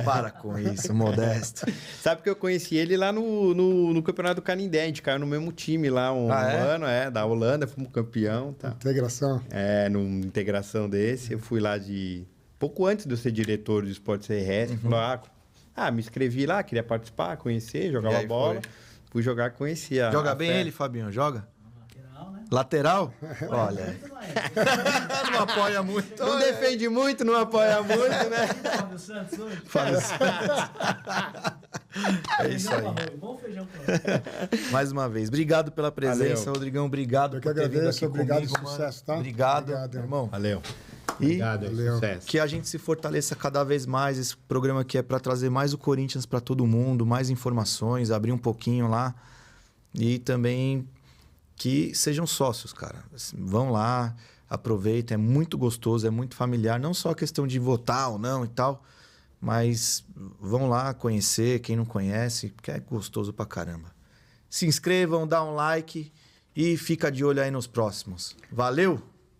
Para com isso, modesto. Sabe que eu conheci ele lá no Campeonato do Canindé. A gente caiu no mesmo time lá um ano, da Holanda. Fomos campeão. Tá. Integração. Numa integração desse. Eu fui lá pouco antes de eu ser diretor do Esporte CRS. Me inscrevi lá, queria participar, conhecer, jogava bola. Fui jogar, conhecia. Joga bem ele, Fabinho? Joga? Lateral? Olha. Não apoia muito. Não defende muito, não apoia muito, né? Fábio Santos hoje? Fábio Santos. É isso aí. Bom feijão com Mais uma vez, obrigado pela presença, Valeu. Rodrigão. Obrigado Eu que por ter vindo agradeço, aqui obrigado, comigo, sucesso, mano. tá? Obrigado, Obrigado, irmão. Valeu. E Obrigado, Valeu. sucesso. que a gente se fortaleça cada vez mais. Esse programa aqui é para trazer mais o Corinthians para todo mundo, mais informações, abrir um pouquinho lá. E também que sejam sócios, cara. Vão lá, aproveitem. É muito gostoso, é muito familiar. Não só a questão de votar ou não e tal, mas vão lá conhecer quem não conhece, porque é gostoso pra caramba. Se inscrevam, dá um like e fica de olho aí nos próximos. Valeu!